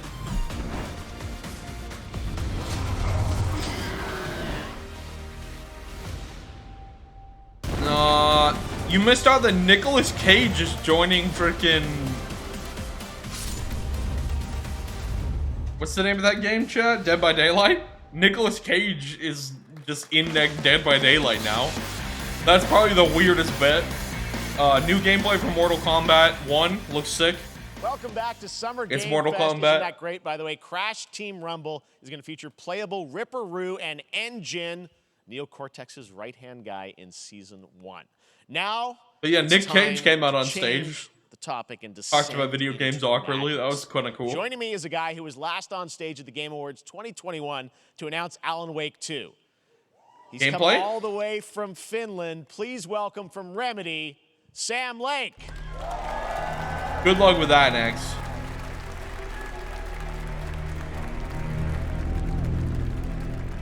You missed out that Nicolas Cage is joining frickin'... What's the name of that game, chat? Dead by Daylight? Nicolas Cage is just in Dead by Daylight now. That's probably the weirdest bet. New gameplay from Mortal Kombat 1. Looks sick. Welcome back to Summer Game It's Mortal Fest. Kombat. Isn't that great, by the way? Crash Team Rumble is going to feature playable Ripperoo and Engine, Neo Cortex's right-hand guy in Season 1. Now, But yeah, it's Nick Cage time came out to on change stage. the topic and Talked about video games awkwardly. That was kind of cool. Joining me is a guy who was last on stage at the Game Awards 2021 to announce Alan Wake 2. He's come Gameplay? all the way from Finland. Please welcome from Remedy, Sam Lake. Good luck with that, Nex.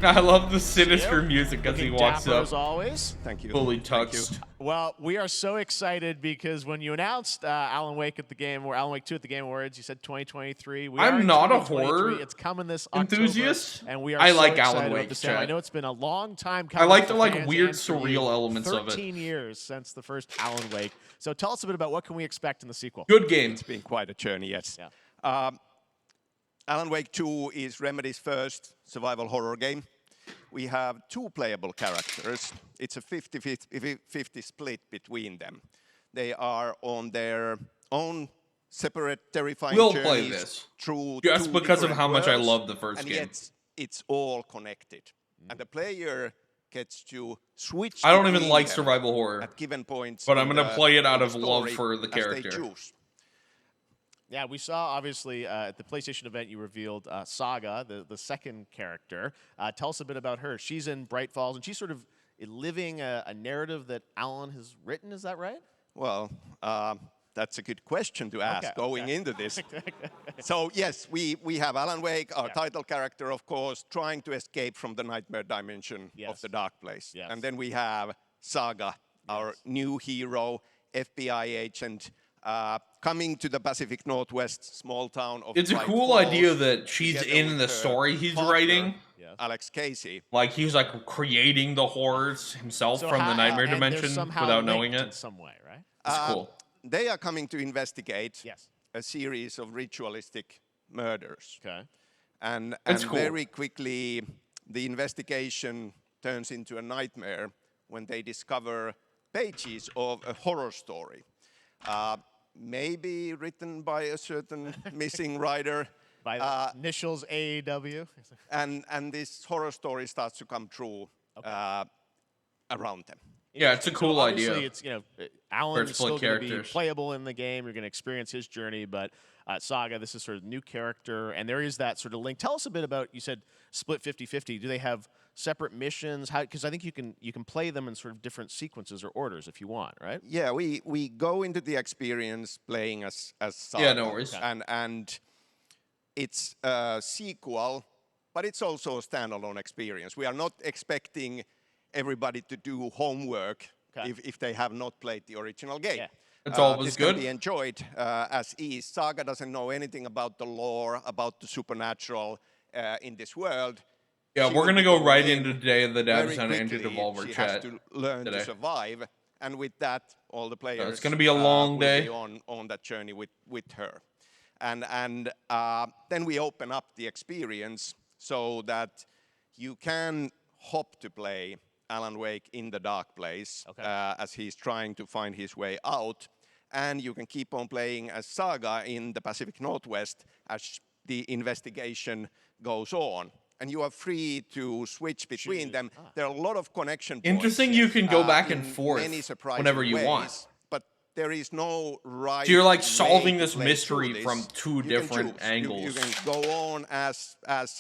I love the sinister music as he walks Dapper up. as always. Thank you. Fully tuxed. Well, we are so excited because when you announced Alan Wake at the Game, or Alan Wake 2 at the Game Awards, you said 2023. I'm not a horror It's coming this enthusiast. October, and we are I so like excited Alan about Wake, this chat. time. I know it's been a long time I coming. like for the fans weird and for surreal you. elements of it. 13 years since the first Alan Wake. So tell us a bit about what can we expect in the sequel. Good game. It's been quite a journey, yes. Yeah. Alan Wake 2 is Remedy's first survival horror game. We have two playable characters. It's a 50-50 split between them. They are on their own separate terrifying We'll journeys play this. through Just two because of different how much I worlds, love the first and game. yet it's all connected. And the player gets to switch. I don't even between like them survival horror at given points. but in I'm going to play it out the of love story for the as they character. choose. Yeah, we saw obviously at the PlayStation event you revealed Saga, the second character. Tell us a bit about her. She's in Bright Falls, and she's sort of living a narrative that Alan has written. Is that right? Well, that's a good question to ask going into this. So yes, we have Alan Wake, our title character, of course, trying to escape from the nightmare dimension of the dark place. And then we have Saga, our new hero, FBI agent, coming to the Pacific Northwest small town of It's a Bright cool Falls, idea that she's together in with the her story he's partner, writing. Alex Casey. Like he's like creating the horrors himself So from the nightmare and they're dimension somehow without knowing linked it. in some way, right? It's cool. They are coming to investigate a series of ritualistic murders. Okay. And It's cool. very quickly, the investigation turns into a nightmare when they discover pages of a horror story. Maybe written by a certain missing writer. By the initials AEW. And this horror story starts to come true around them. Yeah, it's a cool obviously idea. It's Alan's split still going to be characters. playable in the game. You're going to experience his journey, but Saga, this is sort of new character, and there is that sort of link. Tell us a bit about. You said split 50-50. Do they have separate missions? How? Because I think you can play them in sort of different sequences or orders if you want, right? Yeah, we go into the experience playing as Saga. Yeah, no worries. And it's a sequel, but it's also a standalone experience. We are not expecting everybody to do homework if they have not played the original game. Yeah. It's always this good. can be enjoyed as is. Saga doesn't know anything about the lore, about the supernatural in this world. Yeah, She we're will going to be go going right in into Today of the Devs very and into quickly. Devolver She chat has to learn today. to survive, and with that, all the players. it's gonna be a long will day. Be on that journey with her, and then we open up the experience so that you can hop to play Alan Wake in the dark place as he's trying to find his way out, and you can keep on playing as Saga in the Pacific Northwest as the investigation goes on. And you are free to switch between them. There are a lot of connection points. Interesting, you can go back and in forth many surprising whenever you ways, want. But there is no right. So you're like way solving to this play mystery through from this. two You can different choose. angles. You can go on as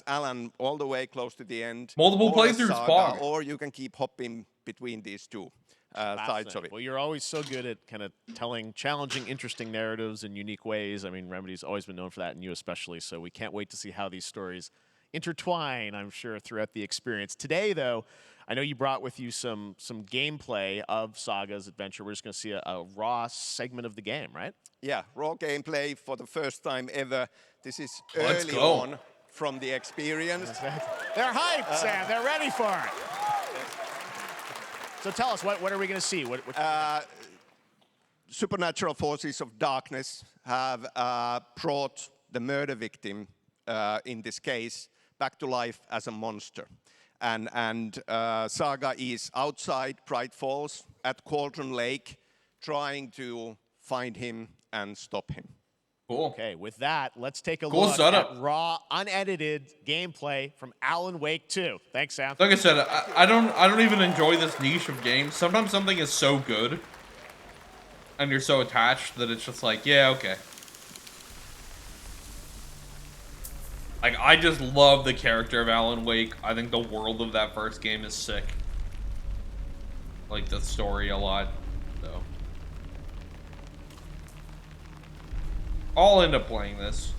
Alan all the way close to the end. Multiple or as playthroughs, Saga, Pog. or you can keep hopping between these two sides of it. Well, you're always so good at kind of telling challenging, interesting narratives in unique ways. I mean, Remedy's always been known for that, and you especially. So we can't wait to see how these stories intertwine, I'm sure, throughout the experience. Today, though, I know you brought with you some gameplay of Saga's adventure. We're just going to see a raw segment of the game, right? Yeah, raw gameplay for the first time ever. This is Let's early go. on from the experience. They're hyped, Sam. They're ready for it. So tell us, what are we going to see? What Supernatural forces of darkness have brought the murder victim, in this case, back to life as a monster. And Saga is outside Bright Falls at Cauldron Lake, trying to find him and stop him. Cool. Okay, with that, let's take a Cool look setup. at raw, unedited gameplay from Alan Wake 2. Thanks, Sam. Like I said, I don't even enjoy this niche of games. Sometimes something is so good, and you're so attached that it's just like, yeah, okay. Like, I just love the character of Alan Wake. I think the world of that first game is sick. Like the story a lot, so. I'll end up playing this.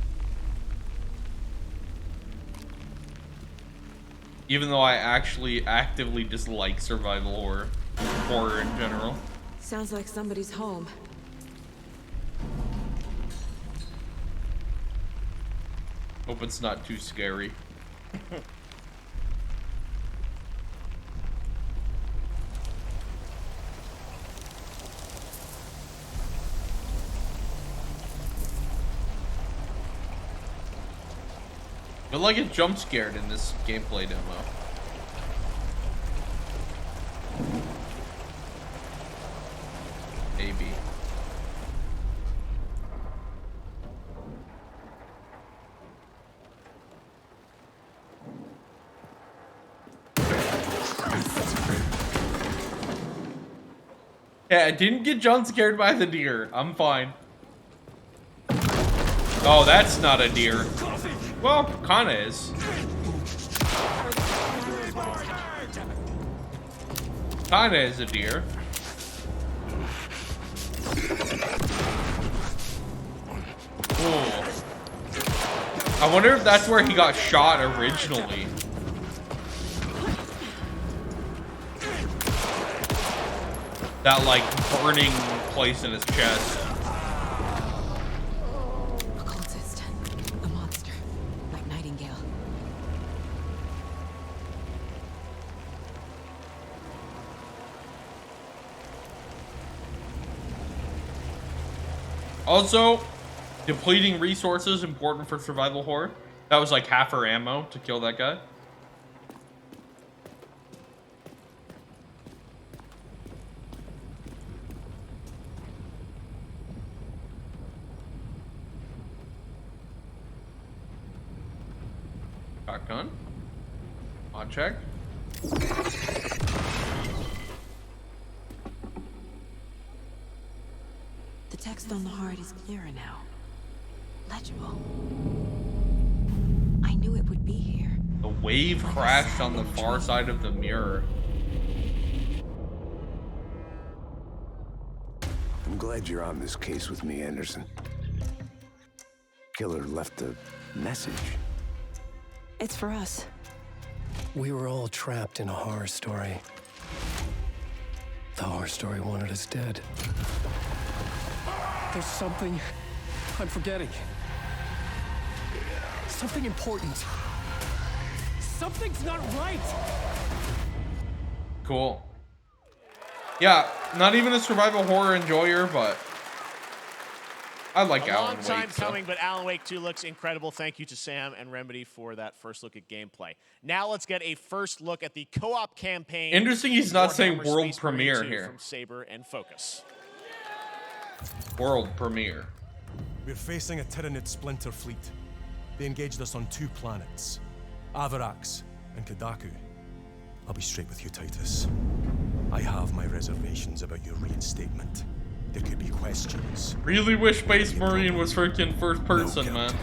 Even though I actually actively dislike survival horror in general. Sounds like somebody's home. Hope it's not too scary. I feel like it jump scared in this gameplay demo. Maybe. Yeah, I didn't get jump scared by the deer. I'm fine. Oh, that's not a deer. Well, kinda is. Kinda is a deer. Ooh. I wonder if that's where he got shot originally. That, like, burning place in his chest. A cultist. A monster. Like Nightingale. Also, depleting resources important for survival horror. That was like half her ammo to kill that guy. Shotgun. I'll check. The text on the heart is clearer now. Legible. I knew it would be here. The wave crashed on the far side of the mirror. I'm glad you're on this case with me, Anderson. Killer left a message. It's for us. We were all trapped in a horror story. The horror story wanted us dead. There's something I'm forgetting. Something important. Something's not right. Cool. Yeah, not even a survival horror enjoyer, but I like Alan Wake. A long time coming, but Alan Wake 2 looks incredible. Thank you to Sam and Remedy for that first look at gameplay. Now let's get a first look at the co-op campaign. Interesting he's not saying Warhammer world Space premiere Marine 2 here. From Saber and Focus. World premiere. We're facing a Tyranid splinter fleet. They engaged us on 2 planets, Avarax and Kadaku. I'll be straight with you, Titus. I have my reservations about your reinstatement. There could be questions. Really wish Space Marine was freaking first person, man.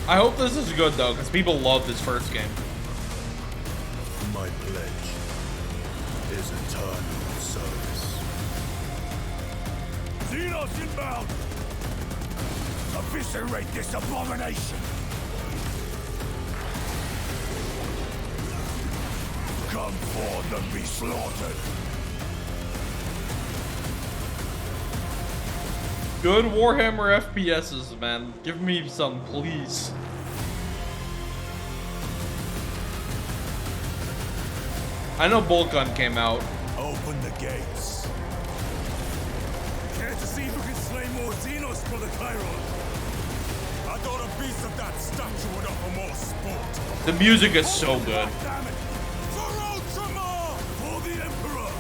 I hope this is good though, because people love this first game. My pledge is eternal service. Xenos inbound! Eviscerate this abomination! Come forth and be slaughtered! Good Warhammer FPSs, man. Give me some, please. I know Bolt Gun came out. Open the gates. Care to see who can slay more Xenos for the Chiron? I thought a piece of that statue would offer more sport. The music is so good. Damn it! For Ultramar! For the Emperor!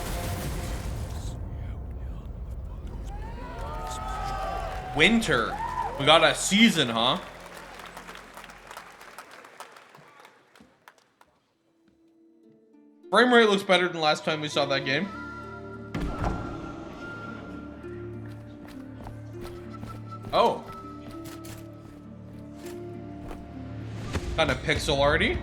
Winter. We got a season, huh? Frame rate looks better than last time we saw that game. Oh. Kind of pixel arty.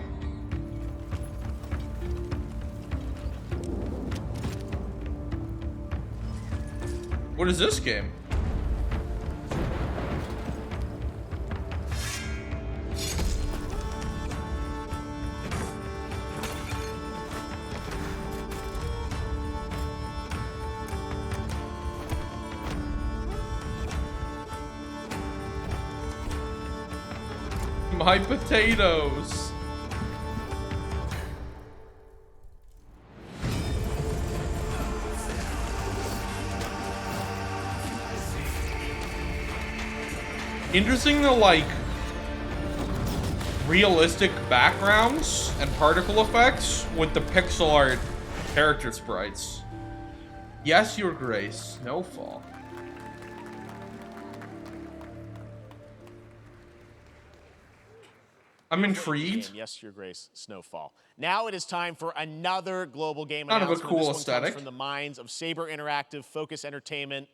What is this game? My potatoes. Interesting the like realistic backgrounds and particle effects with the pixel art character sprites. Yes, Your Grace. No fall. I'm intrigued. Yes, Your Grace, Snowfall. Now it is time for another global game Kind of a announcement. cool This one aesthetic. comes from the minds of Saber Interactive, Focus Entertainment,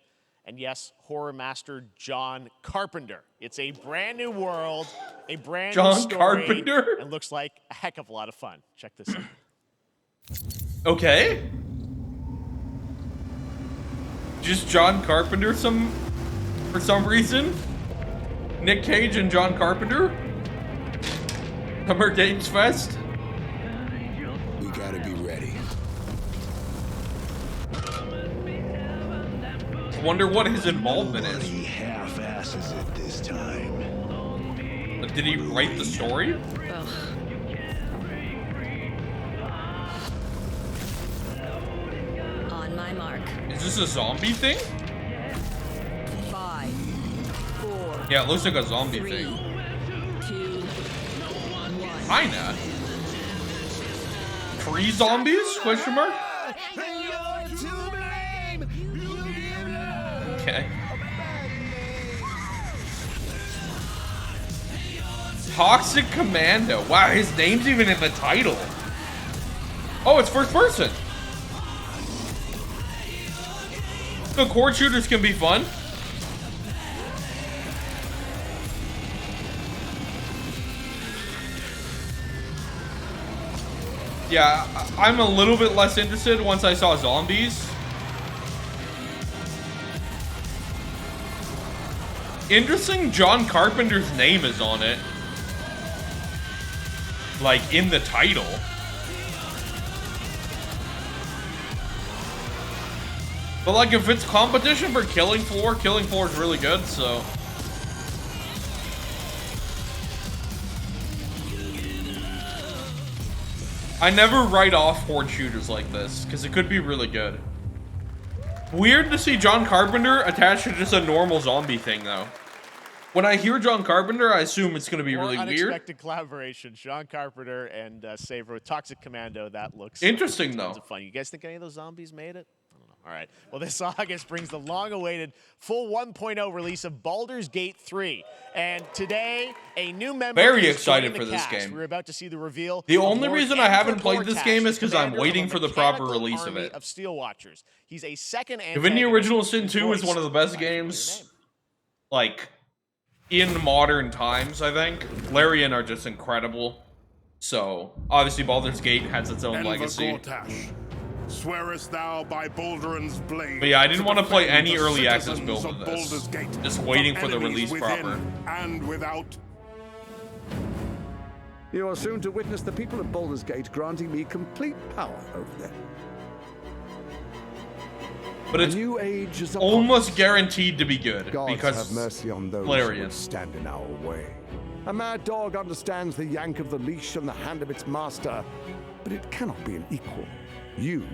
and yes, horror master John Carpenter. It's a brand new world, a brand new story, Carpenter? and looks like a heck of a lot of fun. Check this out. Okay. Just John Carpenter for some reason. Nick Cage and John Carpenter. Summer Games Fest. We gotta be ready. Wonder what his involvement is. Nobody half-asses it this time. Did he write the story? On my mark. Is this a zombie thing? 5, 4. Yeah, it looks like a zombie 3, thing. 2, 1. Kinda. 3 zombies? Question mark? Okay. Toxic Commando. Wow, his name's even in the title. Oh, it's first person. The cord shooters can be fun. Yeah, I'm a little bit less interested once I saw zombies. Interesting, John Carpenter's name is on it. Like, in the title. But, like, if it's competition for Killing Floor is really good, so... I never write off horde shooters like this, because it could be really good. Weird to see John Carpenter attached to just a normal zombie thing, though. When I hear John Carpenter, I assume it's going to be really weird. Unexpected collaboration, John Carpenter and Saber with Toxic Commando. That looks interesting, though. Tons of fun. You guys think any of those zombies made it? I don't know. All right. Well, this August brings the long-awaited full 1.0 release of Baldur's Gate 3. And today, a new member Very is excited joining for the this cast. game. We're about to see the reveal. The of only Lord reason I haven't Emperor played this Portash, game is because I'm commander waiting of for the mechanical proper release of army it. Of Steel Watchers. He's a second Even the original Sin 2 is one of the best games, like, in modern times, I think. Larian are just incredible. So, obviously Baldur's Gate has its own legacy. Swearest thou by Balduran's blade? But yeah, I didn't want to play defend any the early access citizens build of of this. Baldur's Gate Just from waiting for the enemies release within proper. and without. You are soon to witness the people of Baldur's Gate granting me complete power over them. But it's new age is almost guaranteed to be good Gods because have mercy on those Larian. who would stand in our way. A mad dog understands the yank of the leash and the hand of its master, but it cannot be an equal. You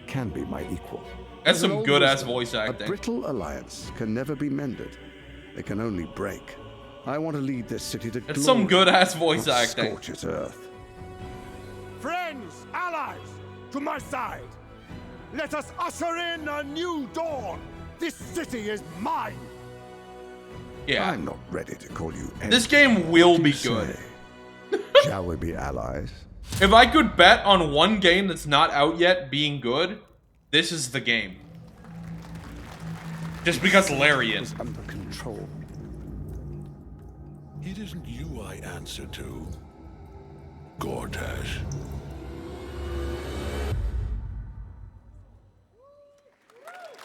can be my equal. That's some As an good old ass wisdom, voice acting. A brittle alliance can never be mended. It can only break. I want to lead this city to That's some good ass voice not acting. scorch its earth. Friends, allies, to my side. Let us usher in a new dawn. This city is mine. Yeah. I'm not ready to call you This game will be say? good. Shall we be allies? If I could bet on one game that's not out yet being good, this is the game. Just because Larian. Under control. It isn't you I answer to, Gortash.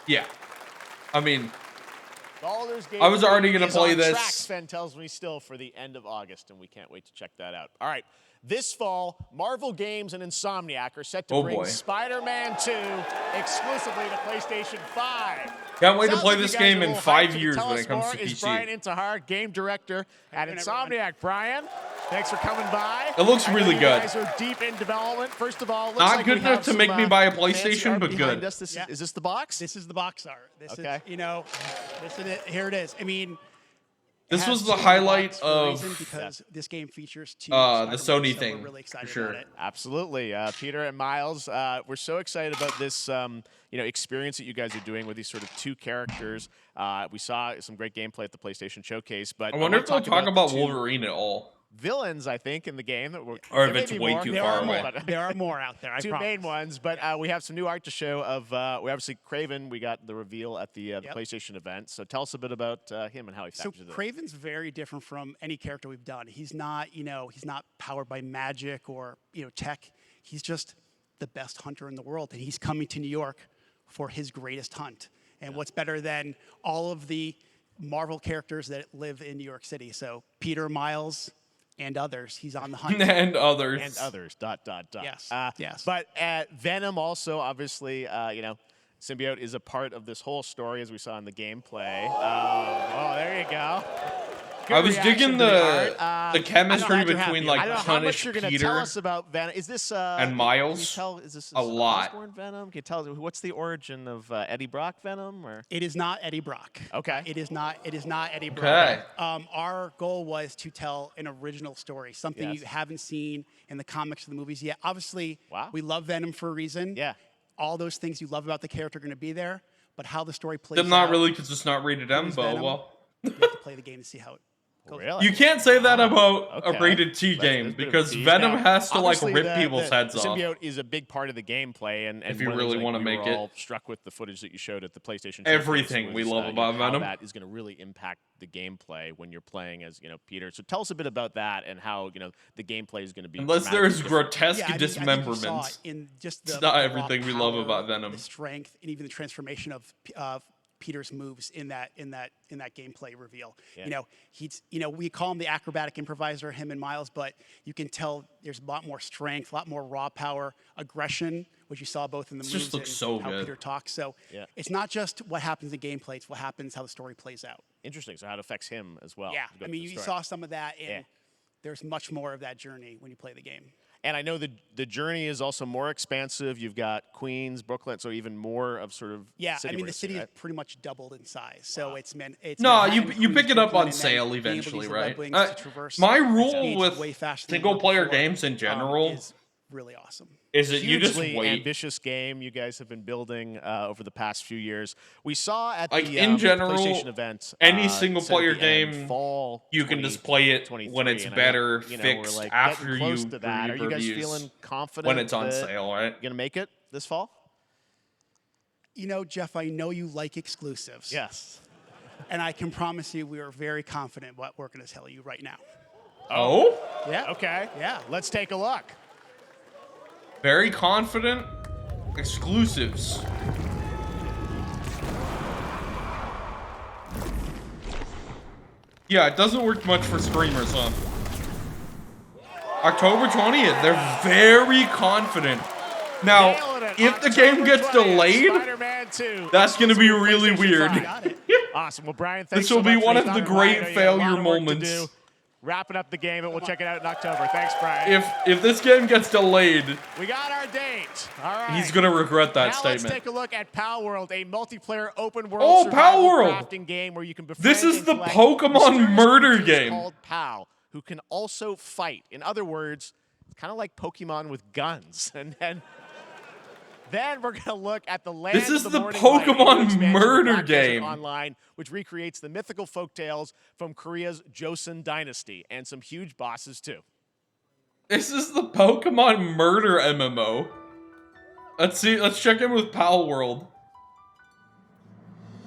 Yeah. I mean, Baldur's Gate I was already gonna is play on this. track, Sven tells me still for the end of August, and we can't wait to check that out. All right, this fall, Marvel Games and Insomniac are set to bring boy. Spider-Man 2 exclusively to PlayStation 5. Can't wait to Sounds play like this you guys game are a in little 5 hyped. To years tell when us it comes more to is PC. Brian Intihar, game director at Insomniac. Brian, thanks for coming by. It looks I know really you good. guys are deep in development. First of all, it looks Not like good we enough have to some, make me buy a fancy PlayStation, art but behind good. us. Is this the box? This is the box art. This Okay. is, you know, this is it. Here it is. I mean, This it was has the two highlight box for a reason, of because this game features two the Spider-Man, Sony so thing, we're really excited for sure. about it. Absolutely. Peter and Miles, we're so excited about this experience that you guys are doing with these sort of two characters. We saw some great gameplay at the PlayStation Showcase, but I wonder if they'll talk about the two Wolverine at all. villains, I think, in the game. That were, Or if there may it's be way more. too There far are away. more. There are more out there. I Two promise. main ones, but we have some new art to show of, we obviously, Craven, we got the reveal at the PlayStation event. So tell us a bit about him and how he So factors into it. Craven's very different from any character we've done. He's not, he's not powered by magic or, tech. He's just the best hunter in the world, and he's coming to New York for his greatest hunt. And what's better than all of the Marvel characters that live in New York City? So Peter, Miles, and others. He's on the hunt. And others. And others. ... Yes. Yes. But Venom also, obviously, Symbiote is a part of this whole story, as we saw in the gameplay. There you go. Good I was reaction digging to the art. chemistry I'm glad you're between happy. like I don't know how much Punish you're going to Peter tell us about Venom. Is this and Can you Miles. tell, is this A lot. Osborn Venom? Can you tell us what's the origin of Eddie Brock Venom? Or It is not Eddie Brock. Okay. It is not Eddie Brock. Okay. Our goal was to tell an original story, something Yes. you haven't seen in the comics or the movies yet. Obviously, Wow. we love Venom for a reason. Yeah. All those things you love about the character are going to be there, but how the story plays Them not out, really, because it's not rated M, who's but Venom? well. you have to play the game to see how it goes. Really? You can't say that about Okay. a rated T That's game a bit of a because tease. Venom Now, has to like obviously, rip people's heads the off. symbiote is a big part of the gameplay, and If you one of the really things wanna we make were it. all struck with the footage that you showed at the PlayStation. Everything showcase we was, love about how Venom. that is going to really impact the gameplay when you're playing as Peter. So tell us a bit about that and how the gameplay is going to be. Unless there's dramatically different. grotesque Yeah, I think you saw dismemberments. in just It's the not raw everything we love power, about Venom. the strength, and even the transformation of Peter's moves in that gameplay reveal. Yeah. We call him the acrobatic improviser, him and Miles, but you can tell there's a lot more strength, a lot more raw power, aggression, which you saw both in the This moves just looks and so how good. Peter talks. So Yeah. it's not just what happens in gameplay; it's what happens, how the story plays out. Interesting. So how it affects him as well. Yeah, to go I through mean, the you story. saw some of that, and Yeah. there's much more of that journey when you play the game. And I know the journey is also more expansive. You've got Queens, Brooklyn, so even more of sort of Yeah, city I mean, the racing, city right? is pretty much doubled in size. So it's No, Manhattan, you Queens, pick it up Brooklyn, on and then sale being able to eventually, use the Red right? Wings to traverse My the rule speeds with way faster than single player ever before, games in general is really awesome. is that you just Hugely wait. ambitious game you guys have been building over the past few years. We saw at Like the in general, PlayStation event, any said single at player the end, game, fall you can just play it when 2023, it's and I better know, we're fixed like after getting close you to that. Are read you guys reviews feeling confident when it's on that sale, right? You're gonna make it this fall? Jeff, I know you like exclusives. Yes. And I can promise you we are very confident what we're going to tell you right now. Oh? Yeah. Okay. Yeah. Let's take a look. Very confident. Exclusives. Yeah, it doesn't work much for streamers, huh? October 20th. They're very confident. Now, if the game gets delayed, Spider-Man 2. that's going to be really weird. Awesome. Well, Brian, thanks This will so be much one for of the stopping by. great I know you got a failure lot of work to moments. do. Wrapping up the game, and we'll check it out in October. Thanks, Brian. If this game gets delayed, We got our date. All right. he's going to regret that now statement. let's take a look at Pal World, a multiplayer open world Oh, survival Pal World. crafting game where you can befriend This is and the collect Pokemon mysterious murder creatures game. called Pal, who can also fight. In other words, it's kind of like Pokemon with guns. And then we're going to look at the Land This is of the the Morning Light, Pokemon a new expansion of murder Black Desert game. Online, which recreates the mythical folktales from Korea's Joseon dynasty, and some huge bosses too. This is the Pokemon murder MMO. Let's see. Let's check in with Pal World.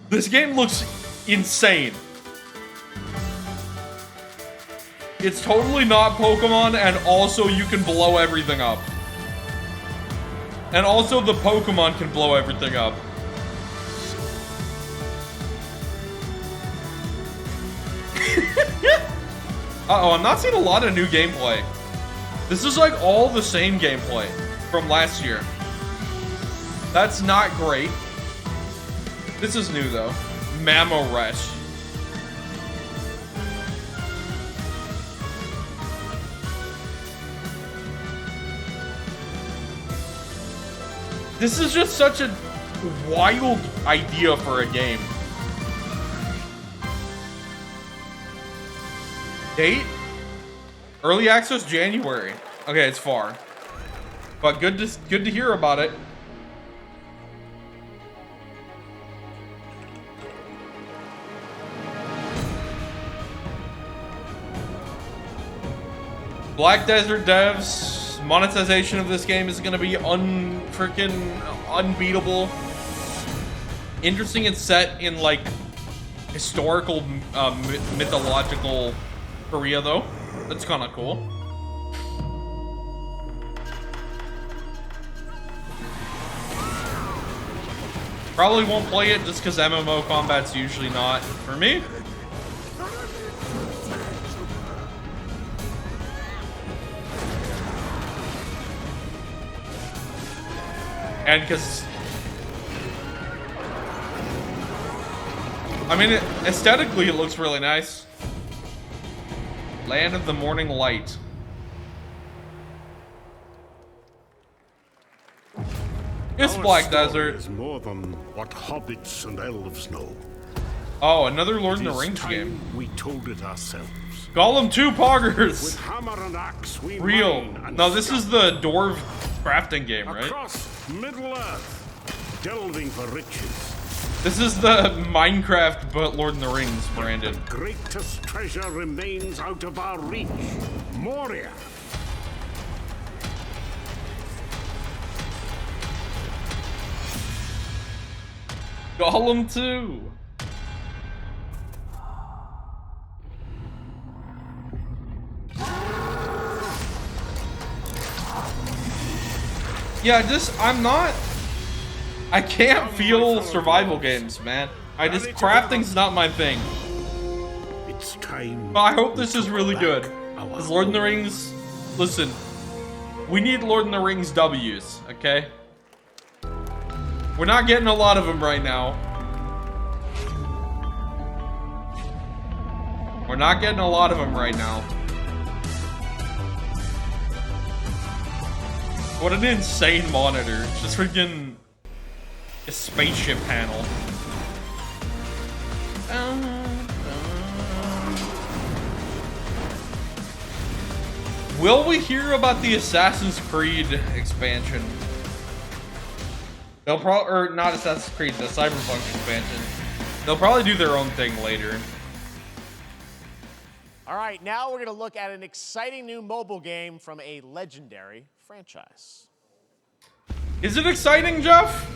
This game looks insane. It's totally not Pokemon, and also you can blow everything up. And also the Pokemon can blow everything up. Uh-oh, I'm not seeing a lot of new gameplay. This is like all the same gameplay from last year. That's not great. This is new though. Mamoresh. This is just such a wild idea for a game. Date? Early access January. Okay, it's far. But good to hear about it. Black Desert devs, monetization of this game is gonna be freaking unbeatable. Interesting, it's set in like historical, mythological Korea though. That's kind of cool. Probably won't play it just because MMO combat's usually not for me. And because, I mean, aesthetically it looks really nice. Land of the Morning Light. It's Black Desert. Is more than what hobbits and elves know. Oh, another Lord of the Rings game. We told it ourselves. Gollum 2 Poggers. With hammer and axe, we Real. mine and No, this is scout the dwarf crafting game, right? across Middle-earth, delving for riches. This is the Minecraft but Lord of the Rings branded. The greatest treasure remains out of our reach. Moria. Gollum 2. Yeah, I can't feel survival games, man. Crafting's not my thing. It's time. But I hope this is really good. Because Lord of the Rings, listen, we need Lord of the Rings W's, okay? We're not getting a lot of them right now. We're not getting a lot of them right now. What an insane monitor. Just freaking a spaceship panel. Will we hear about the Assassin's Creed expansion? They'll probably, or not Assassin's Creed, the Cyberpunk expansion. They'll probably do their own thing later. All right, now we're going to look at an exciting new mobile game from a legendary franchise. Is it exciting, Jeff?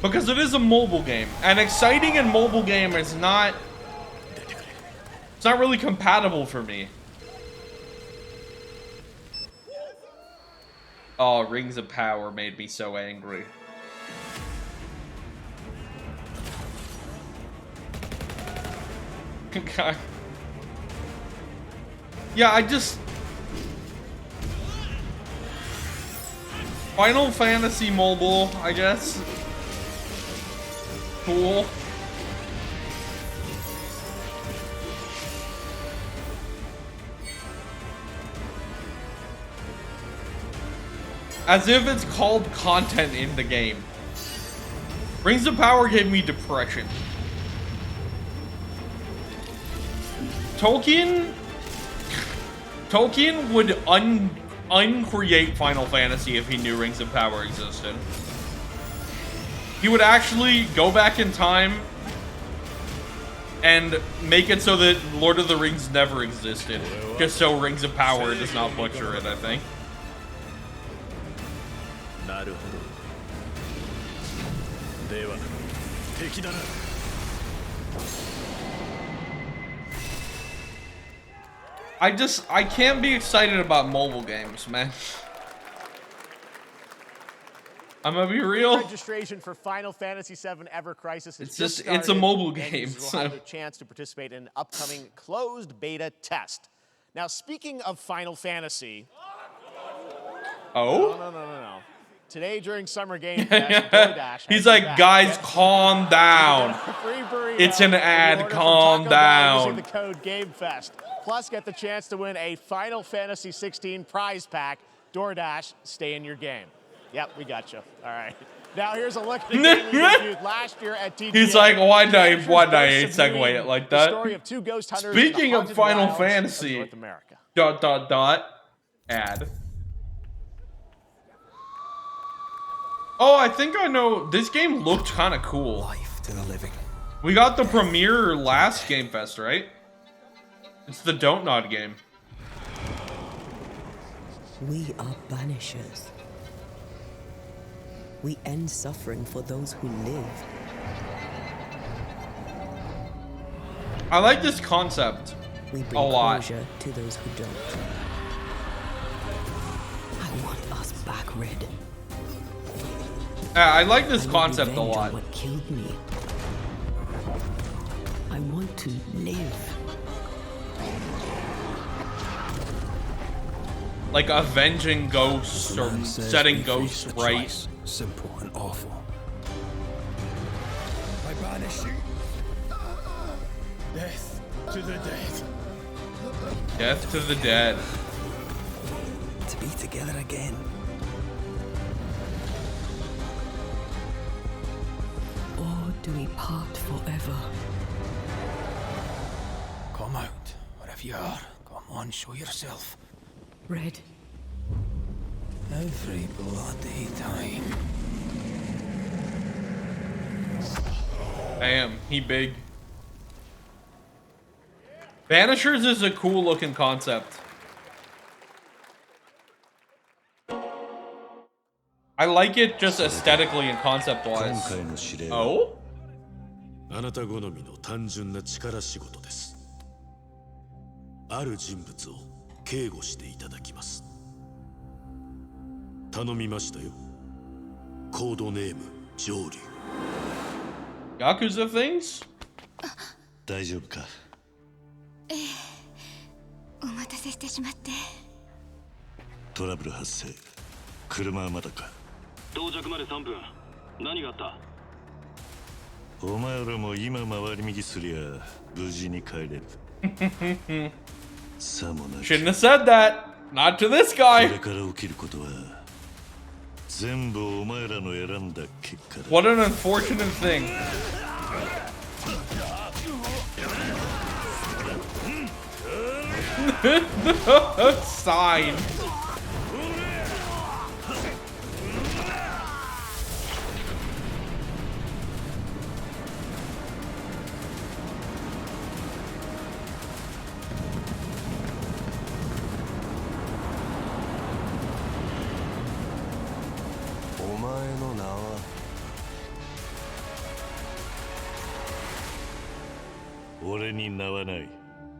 Because it is a mobile game. And exciting and mobile game is not... It's not really compatible for me. Oh, Rings of Power made me so angry. Okay. Yeah, I just... Final Fantasy Mobile, I guess. Cool. As if it's called content in the game. Rings of Power gave me depression. Tolkien would uncreate Final Fantasy if he knew Rings of Power existed. He would actually go back in time and make it so that Lord of the Rings never existed. Just so Rings of Power does not butcher it, I think. I can't be excited about mobile games, man. I'm gonna be real. Registration for Final Fantasy VII Ever Crisis has It's started, it's a mobile and game. users will have a chance to participate in an upcoming closed beta test. Now, speaking of Final Fantasy. Oh? No. Today during Summer Game Fest, DoorDash He's like, guys, calm down. It's an ad, calm down. Using the code GameFest. Plus, get the chance to win a Final Fantasy 16 prize pack. DoorDash, stay in your game. Yep, we got you. All right. Now here's a look at the game we reviewed last year at TGA. He's like, why not segue it like that? The story of two ghost hunters Speaking in the of haunted Final wilds of Fantasy, North America. ... ad. Oh, I think I know. This game looked kind of cool. Life to the living. We got the premiere last Game Fest, right? It's the Don't Nod game. We are banishers. We end suffering for those who live. I like this concept We a bring lot. closure to those who don't. I want us back, Red. I like this I want concept a revenge on lot. what killed me. I want to live. Like avenging ghosts or Man says setting we ghosts face a right. choice, simple and awful. I banish you. Death to the dead. Death to the dead. To be together again. Or do we part forever? Come out, wherever you are. Come on, show yourself. Red. Every bloody time. Damn, he big. Banishers is a cool looking concept. I like it just aesthetically and concept wise. Oh? あなた好みの単純な力仕事です。ある人物を警護していただきます。頼みましたよ。コードネーム上流。Yakuza things? 大丈夫か？お待たせしてしまって。トラブル発生。車はまだか？到着まで3分。何があった？お前らも今回り右すりゃ無事に帰れる。さもなく。 Shouldn't have said that. Not to this guy. これから起きることは全部お前らの選んだ結果だ。 What an unfortunate thing. Sign.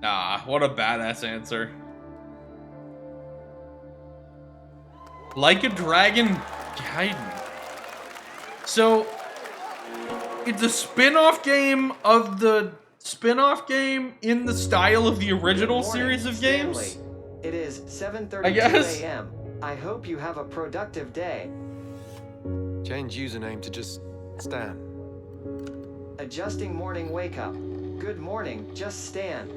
Ah, what a badass answer. Like a Dragon Gaiden. So, it's a spin-off game of the spin-off game in the style of the original series of games? It is 7:32 I guess. a.m. I hope you have a productive day. Change username to just Stan. Adjusting morning wake up. Good morning, just Stan.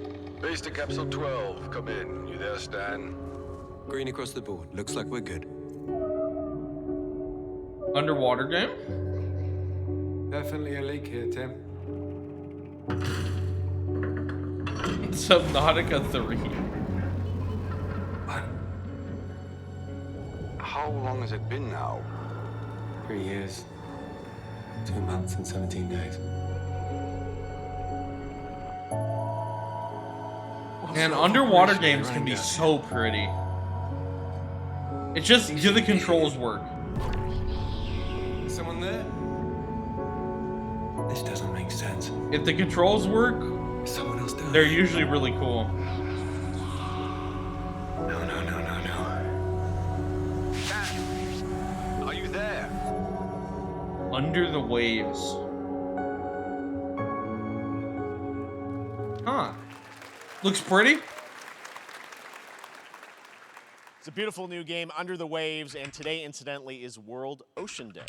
Base to Capsule 12. Come in. You there, Stan? Green across the board. Looks like we're good. Underwater game? Definitely a leak here, Tim. Subnautica 3. How long has it been now? 3 years. 2 months and 17 days. And underwater games can be so pretty. It's just, do the controls work? Someone there? This doesn't make sense. If the controls work, someone else does. They're usually really cool. No. Are you there? Under the waves. Huh. Looks pretty. It's a beautiful new game, Under the Waves, and today, incidentally, is World Ocean Day.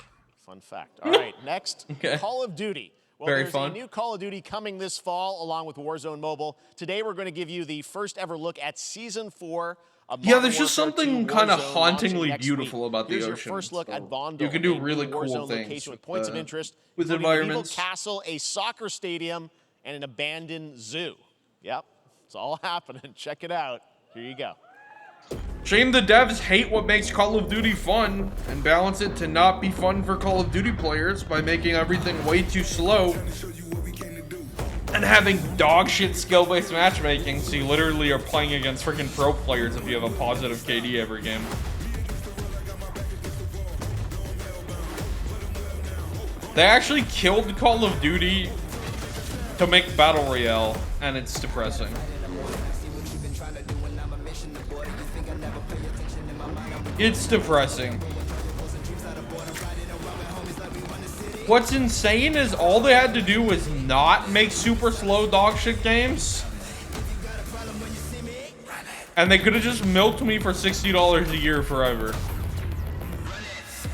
Fun fact. All right, next, Okay. Call of Duty. Well, Very there's fun. a new Call of Duty coming this fall, along with Warzone Mobile. Today, we're going to give you the first ever look at Season 4 of Yeah, Modern there's just Warfare 2 something kind of Warzone hauntingly launching next beautiful week. about the Here's ocean. your first look at Vondel, You can do a really new cool Warzone things location with points of interest, with including a medieval environments. castle, a soccer stadium, and an abandoned zoo. Yep, it's all happening. Check it out. Here you go. Shame the devs hate what makes Call of Duty fun and balance it to not be fun for Call of Duty players by making everything way too slow. And having dog shit skill-based matchmaking, so you literally are playing against freaking pro players if you have a positive KD every game. They actually killed Call of Duty to make Battle Royale, and it's depressing. It's depressing. What's insane is all they had to do was not make super slow dog shit games, and they could have just milked me for $60 a year forever.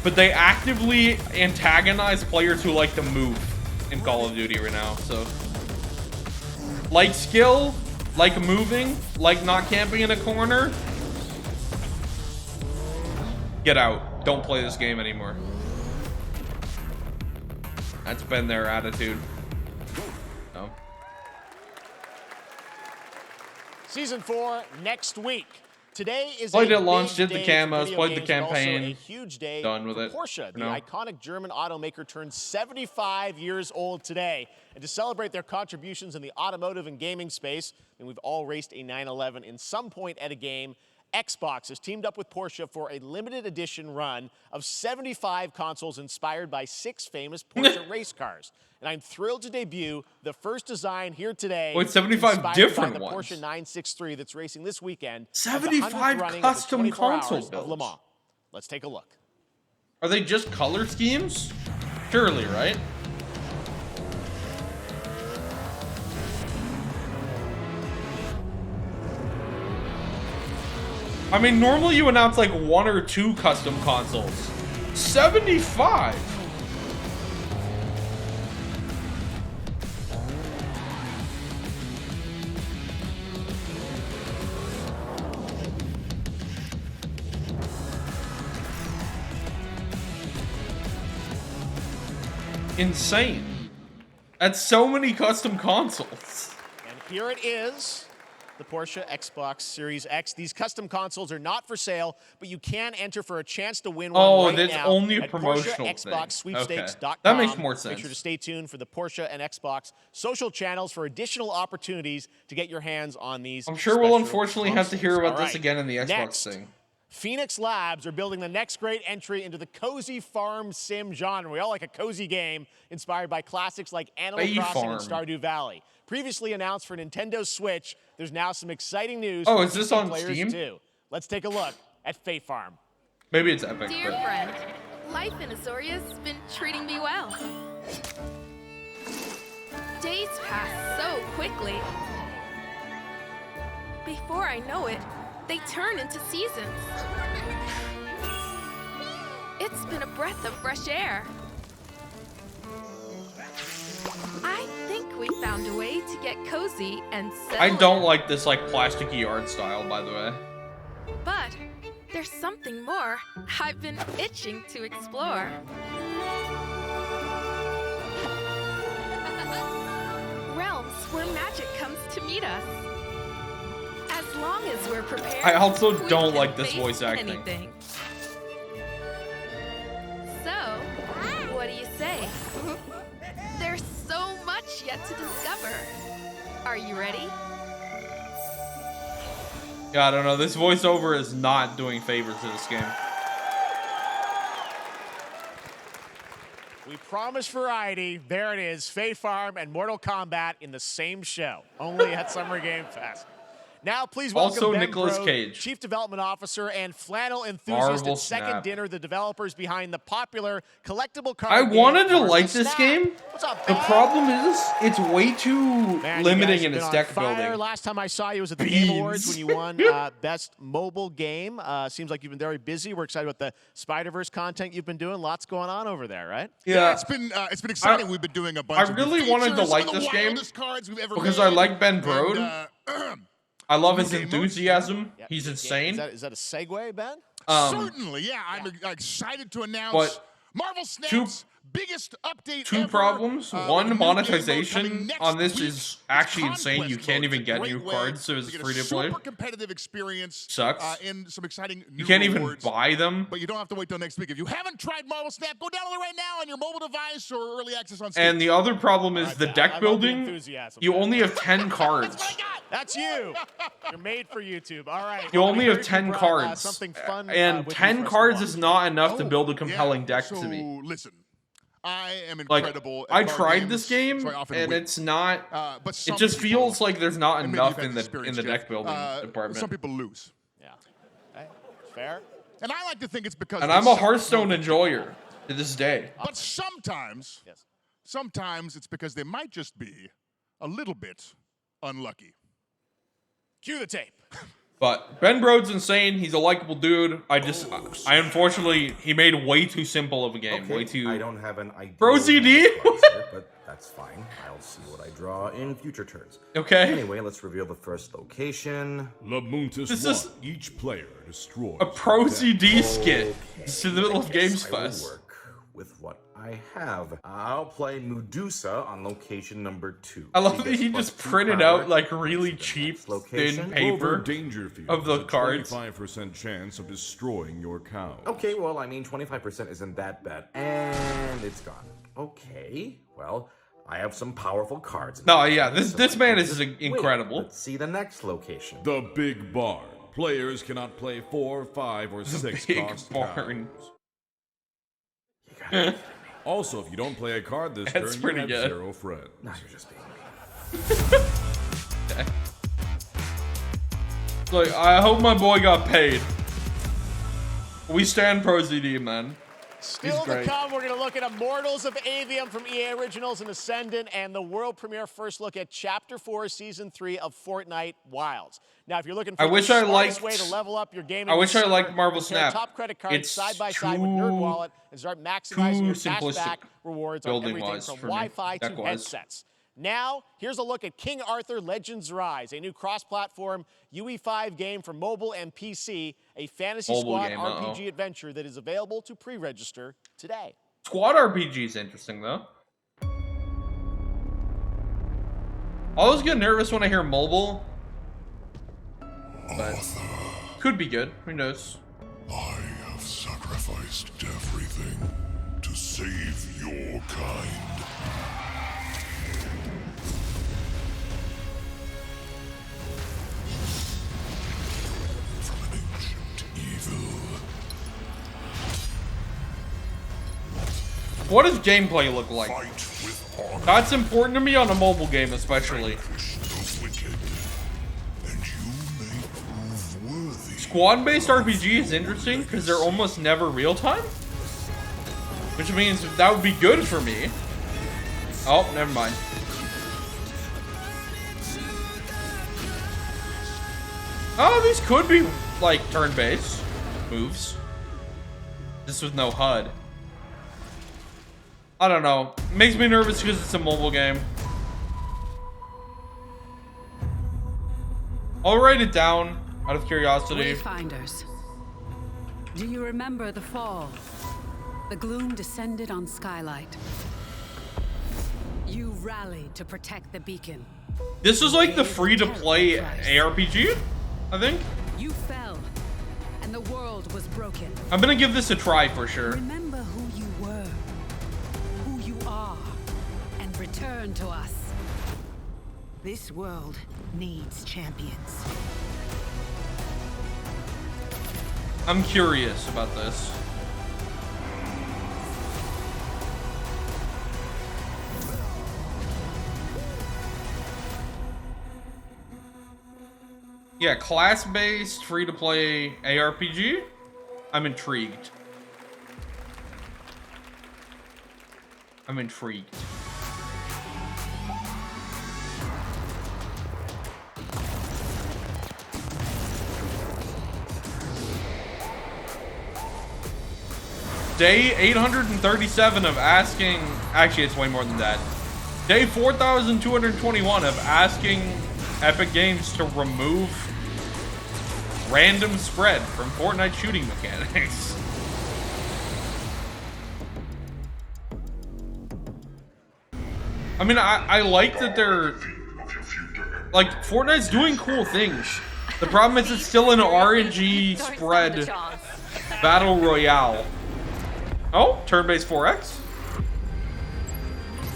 But they actively antagonize players who like to move in Call of Duty right now, so. Like skill, like moving, like not camping in a corner. Get out. Don't play this game anymore. That's been their attitude. No. Season 4 next week. Today is Played a it, launched big it, the day for camos, video played the games, but also campaign. a huge day Done with for it. Porsche, the No. iconic German automaker, turned 75 years old today. And to celebrate their contributions in the automotive and gaming space, and we've all raced a 911 in some point at a game, Xbox has teamed up with Porsche for a limited edition run of 75 consoles inspired by 6 famous Porsche race cars. And I'm thrilled to debut the first design here today. Wait, 75 inspired different by the ones. Porsche 963 that's racing this weekend. 75 custom console of Le Mans. Let's take a look. Are they just color schemes? Surely, right? I mean, normally you announce like 1 or 2 custom consoles. 75! Insane. That's so many custom consoles. And here it is, the Porsche Xbox Series X. These custom consoles are not for sale, but you can enter for a chance to win one right that's now only a at promotional PorscheXboxSweepstakes.com. Okay. That makes more sense. Make sure to stay tuned for the Porsche and Xbox social channels for additional opportunities to get your hands on these. I'm sure we'll special unfortunately have to hear consoles. about All this right. again in the Xbox Next, thing. Phoenix Labs are building the next great entry into the cozy farm sim genre. We all like a cozy game inspired by classics like Animal Crossing and Stardew Valley. Previously announced for Nintendo Switch, there's now some exciting news for is this PC on players Steam? too. Let's take a look at Fae Farm. Maybe it's Epic. Dear but... friend, life in Azoria's been treating me well. Days pass so quickly. Before I know it, they turn into seasons. It's been a breath of fresh air. I think we found a way to get cozy and settle I don't like this like plasticky art style, by the way. But there's something more I've been itching to explore. Realms where magic comes to meet us. As long as we're prepared, I also we don't can like this face voice acting. anything. So, what do you say? There's so much yet to discover. Are you ready? Yeah, I don't know. This voiceover is not doing favors to this game. We promised variety. There it is, Fae Farm and Mortal Kombat in the same show, only at Summer Game Fest. Now, please welcome Also, Ben Nicolas Brode, Cage. Chief Development Officer and flannel enthusiast Marvel at Second Snap. Dinner, the developers behind the popular collectible card I game, wanted to Marvel like this Snap. game. What's up, The Ben? problem is, it's way too Man, you limiting guys in have its been deck on fire. building. Last time I saw you was at the Game Awards when you won Best Mobile Game. Seems like you've been very busy. We're excited about the Spider-Verse content you've been doing. Lots going on over there, right? Yeah. it's been exciting. We've been doing a bunch I of really new wanted to features, like some of the this game wildest cards we've ever because made. I like Ben Brode. And, I love his New Game Mode. enthusiasm. Yeah, He's good insane. game. Is that a segue, Ben? Certainly, yeah. I'm excited to announce But Marvel Snaps biggest update Two ever. problems. With One, a new game mode monetization coming next on this week. is actually It's insane. You Conquest can't mode. even It's a get great new way cards, so it's to get free a to play. super competitive experience. Sucks. And some exciting new You can't even rewards. buy them. But you don't have to wait till next week. If you haven't tried Marvel Snap, go download it right now on your mobile device or early access on Steam. And the other problem is the I deck love the building. enthusiasm. You only have 10 cards. That's you. You're made for YouTube. All right. You well, only we have heard you 10 brought, cards. something fun, And with you 10 for us to cards watch. is not enough to build a Yeah. compelling deck So, to me. listen, I am Like, incredible at I card tried games, this game, so I often and win. it's not. But It just some people- feels like there's not and maybe enough you've in had the this deck experience, building Jeff. department. Some people lose. Yeah. Okay. Fair. And I like to think it's because. And they I'm a suck Hearthstone more than you. enjoyer to this day. But sometimes, sometimes it's because they might just be a little bit unlucky. Cue the tape. But Ben Brode's insane. He's a likable dude. I unfortunately, he made way too simple of a game. Okay, Way too. I don't have an idea. Bro CD? But that's fine. I'll see what I draw in future turns. Okay. Anyway, let's reveal the first location. Lamuntis This is each player destroys a Pro CD Okay. skit. It's in the middle of Games I will Fest. work with what I have. I'll play Medusa on location number 2. I love She that gets he plus just 2 printed power. out like really cheap thin location. paper Dangerfield of the has a cards. 25% chance of destroying your cow. Okay, well, I mean, 25% isn't that bad. And it's gone. Okay, well, I have some powerful cards. in No, my yeah, hand, this so this I man can is just wait. incredible. Let's see the next location. The Big Barn. Players cannot play 4, 5, or 6 Big cost Barn. cows. Also, if you don't play a card this That's turn, pretty you have good. 0 friends. Now you're just being Okay. Look, I hope my boy got paid. We stand Pro ZD, man. Still He's to great. come, we're going to look at Immortals of Avium from EA Originals and Ascendant, and the world premiere first look at Chapter 4, Season 3 of Fortnite Wilds. Now, if you're looking for I the wish I smartest liked- way to level up your gaming, I wish I server, liked Marvel compare Snap. top credit cards It's side by side with NerdWallet and start maximizing too your simplistic cashback rewards on everything building-wise from for me, Wi-Fi to deck-wise. headsets. Now, here's a look at King Arthur Legends Rise, a new cross-platform UE5 game for mobile and PC, a Fantasy Mobile Squad game, RPG adventure that is available to pre-register today. Squad RPG is interesting though. I always get nervous when I hear mobile, but could be good. Who knows? I have sacrificed everything to save your kind. From an ancient evil. What does gameplay look like? That's important to me on a mobile game, especially. Squad-based RPG is interesting because they're almost never real-time, which means that would be good for me. Oh, never mind. Oh, these could be like turn-based moves. This with no HUD. I don't know. It makes me nervous because it's a mobile game. I'll write it down out of curiosity. Wayfinders. Do you remember the fall? The gloom descended on Skylight. You rallied to protect the beacon. This is like the free-to-play ARPG, I think. You fell, and the world was broken. I'm gonna give this a try for sure. Remember who you were, who you are, and return to us. This world needs champions. I'm curious about this. Yeah, class-based, free-to-play ARPG. I'm intrigued. I'm intrigued. Day 837 of asking... Actually, it's way more than that. Day 4,221 of asking Epic Games to remove random spread from Fortnite shooting mechanics. I mean, I like that they're like Fortnite's doing cool things. The problem is it's still an RNG spread battle royale. Oh, turn-based 4X.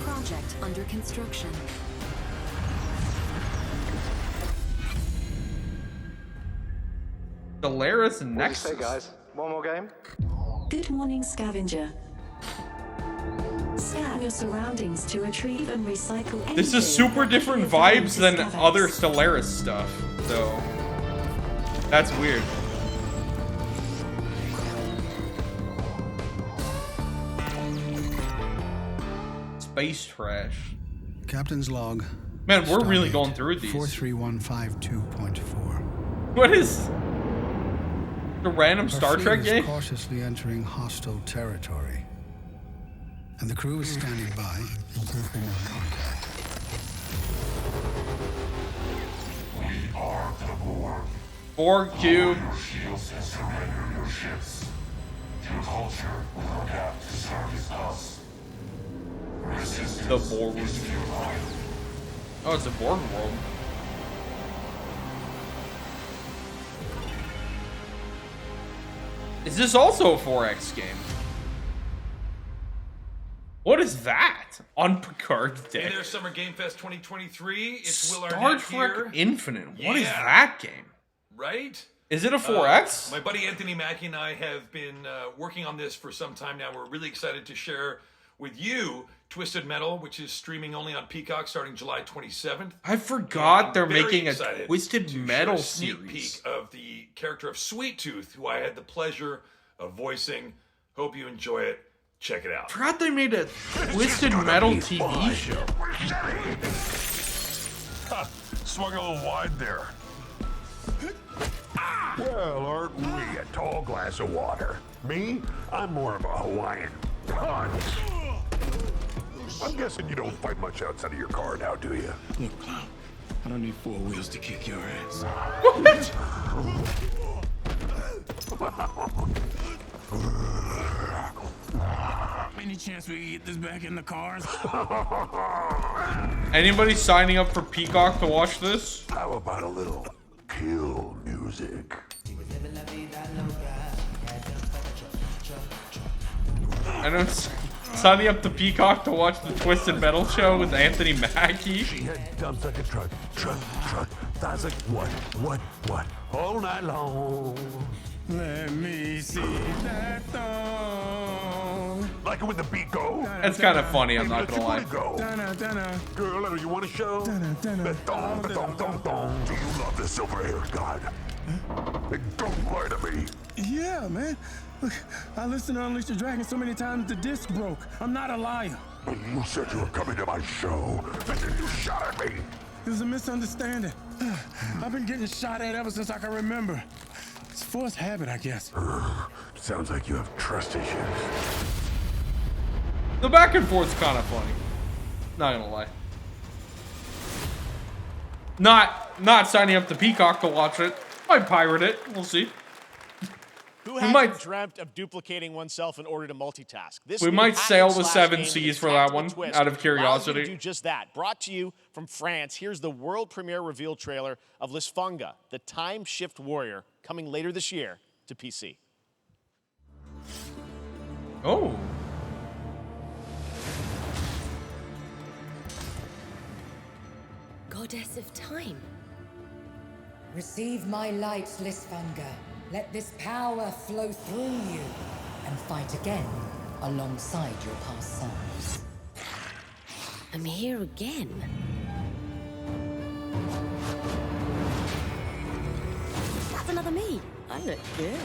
Project under construction. Stellaris Nexus. What do you say, guys? One more game? Good morning, scavenger. Scan your surroundings to retrieve and recycle. This is super different vibes than other Stellaris stuff, so that's weird. Space trash. Captain's log. Man, we're really going through these. 43152.4. What is the random Star Trek is game? Cautiously entering hostile territory, and the crew is standing by in case they make contact. We are the Borg. Borg cube. Your shields and surrender your ships. Your culture will adapt to service us. Resistance The Borg. is futile. Oh, it's a Borg world. Is this also a 4X game? What is that? On Picard's Day. Hey there, Summer Game Fest 2023. It's Will Star Arnett Trek here. Infinite. What is Yeah. that game? Right? Is it a 4X? My buddy Anthony Mackie and I have been working on this for some time now. We're really excited to share with you Twisted Metal, which is streaming only on Peacock starting July 27th. I forgot they're Very making a excited Twisted to Metal share a sneak series. peek of the character of Sweet Tooth, who I had the pleasure of voicing. Hope you enjoy it. Check it out. Forgot they made a Twisted Metal TV show. Swung a little wide there. Well, aren't we a tall glass of water? Me? I'm more of a Hawaiian punch. I'm guessing you don't fight much outside of your car now, do you? Look, Clown, I don't need 4 wheels to kick your ass. What? Any chance we can get this back in the cars? Anybody signing up for Peacock to watch this? How about a little kill music? I know signing up to Peacock to watch the Twisted Metal show with Anthony Mackie. She had dumps like a truck. That's like what? All night long. Let me see that thong. Like it when the beat go? That's kind of funny, I'm not gonna lie. Go. Girl, you want to show? The thong. Do you love the silver-haired god? Then don't lie to me. Yeah, man. Look, I listened to Unleash the Dragon so many times the disc broke. I'm not a liar. But you said you were coming to my show, and then you shot at me. It was a misunderstanding. I've been getting shot at ever since I can remember. It's a forced habit, I guess. Sounds like you have trust issues. The back and forth's kind of funny. Not gonna lie. Not signing up to Peacock to watch it. Might pirate it. We'll see. Who hasn't dreamt of duplicating oneself in order to multitask? This We new might sail the hack-and-slash 7 game seas with for a that tactical one, twist out of allows you to curiosity. do just that. Brought to you from France, here's the world premiere reveal trailer of Lisfunga, the Time Shift Warrior, coming later this year to PC. Oh. Goddess of time. Receive my light, Lisfunga. Let this power flow through you and fight again alongside your past selves. I'm here again. That's another me. I look good.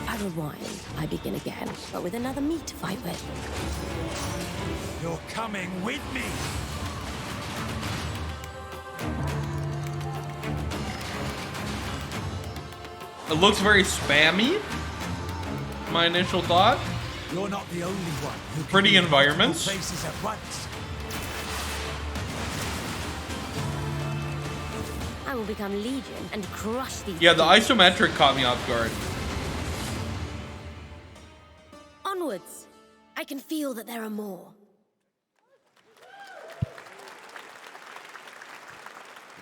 I rewind. I begin again, but with another me to fight with. You're coming with me. It looks very spammy. My initial thought. You're not the only one who can Pretty be in environments. multiple places at once. I will become Legion and crush these. Yeah, the isometric caught me off guard. Onwards! I can feel that there are more.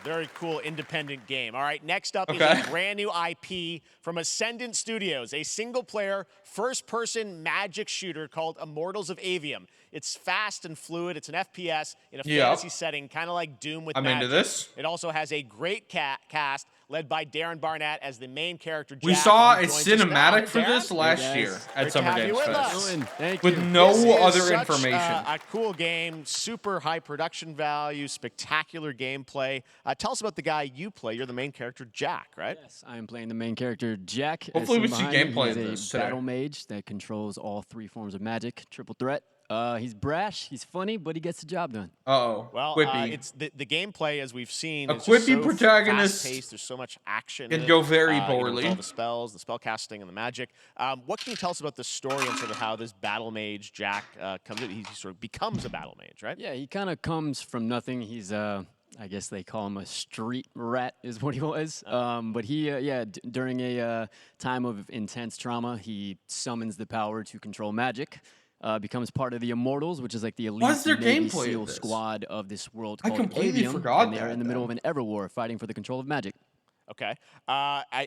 Very cool independent game. All right, next up is Okay. a brand new IP from Ascendant Studios, a single-player, first-person magic shooter called Immortals of Avium. It's fast and fluid. It's an FPS in a fantasy setting, kind of like Doom with I'm magic. into this. It also has a great cast led by Darren Barnett as the main character, Jack. We saw who a joins us now. cinematic Hey, for this Darren. last year at Great to Summer have you Games with Fest. us. Thank With you. no This is other such, information. a cool game, super high production value, spectacular gameplay. Tell us about the guy you play. You're the main character, Jack, right? Yes, I am playing the main character, Jack. as Hopefully we seen see behind me. gameplay He's of a this today. battle mage that controls all 3 forms of magic, triple threat. He's brash, he's funny, but he gets the job done. Uh-oh. Well, Quippy. it's the gameplay, as we've seen, A is just quippy so protagonist fast-paced. There's so much action. can in it. go very You know, with poorly. all the spells, the spell casting, and the magic. What can you tell us about the story and sort of how this battle mage Jack comes in? He sort of becomes a battle mage, right? Yeah, he kind of comes from nothing. He's I guess they call him a street rat, is what he was. But he, during a time of intense trauma, he summons the power to control magic. Becomes part of the Immortals, which is like the elite What's their Navy gameplay SEAL of this? squad of this world I called completely Avium, forgot and they're that, in the middle of an ever war fighting for the control of magic. Okay.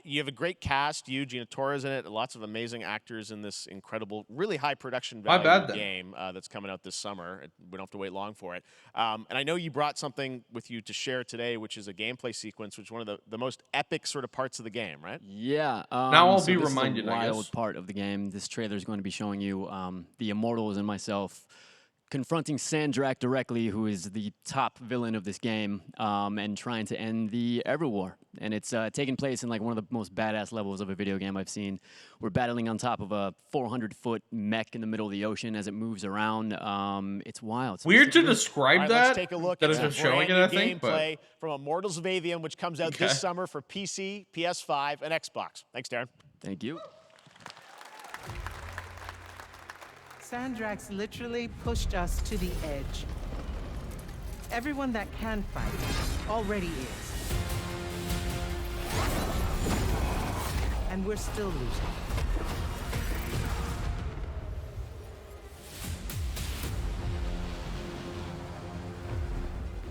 You have a great cast. You, Gina Torres in it. Lots of amazing actors in this incredible, really high production My value bad, then. game that's coming out this summer. We don't have to wait long for it. And I know you brought something with you to share today, which is a gameplay sequence, which is one of the most epic sort of parts of the game, right? Yeah. Now I'll so be this is a reminded, I wild guess. part of the game. This trailer is going to be showing you the Immortals and myself confronting Sandrak directly, who is the top villain of this game, and trying to end the Everwar. And it's taking place in like one of the most badass levels of a video game I've seen. We're battling on top of a 400-foot mech in the middle of the ocean as it moves around. It's wild. So Weird it's to really- describe All right, that. let's take a look that at is some just showing it, brand I new think. But gameplay from Immortals of Avium, which comes out this summer for PC, PS5, and Xbox. Thanks, Darren. Thank you. Sandrax literally pushed us to the edge. Everyone that can fight already is. And we're still losing.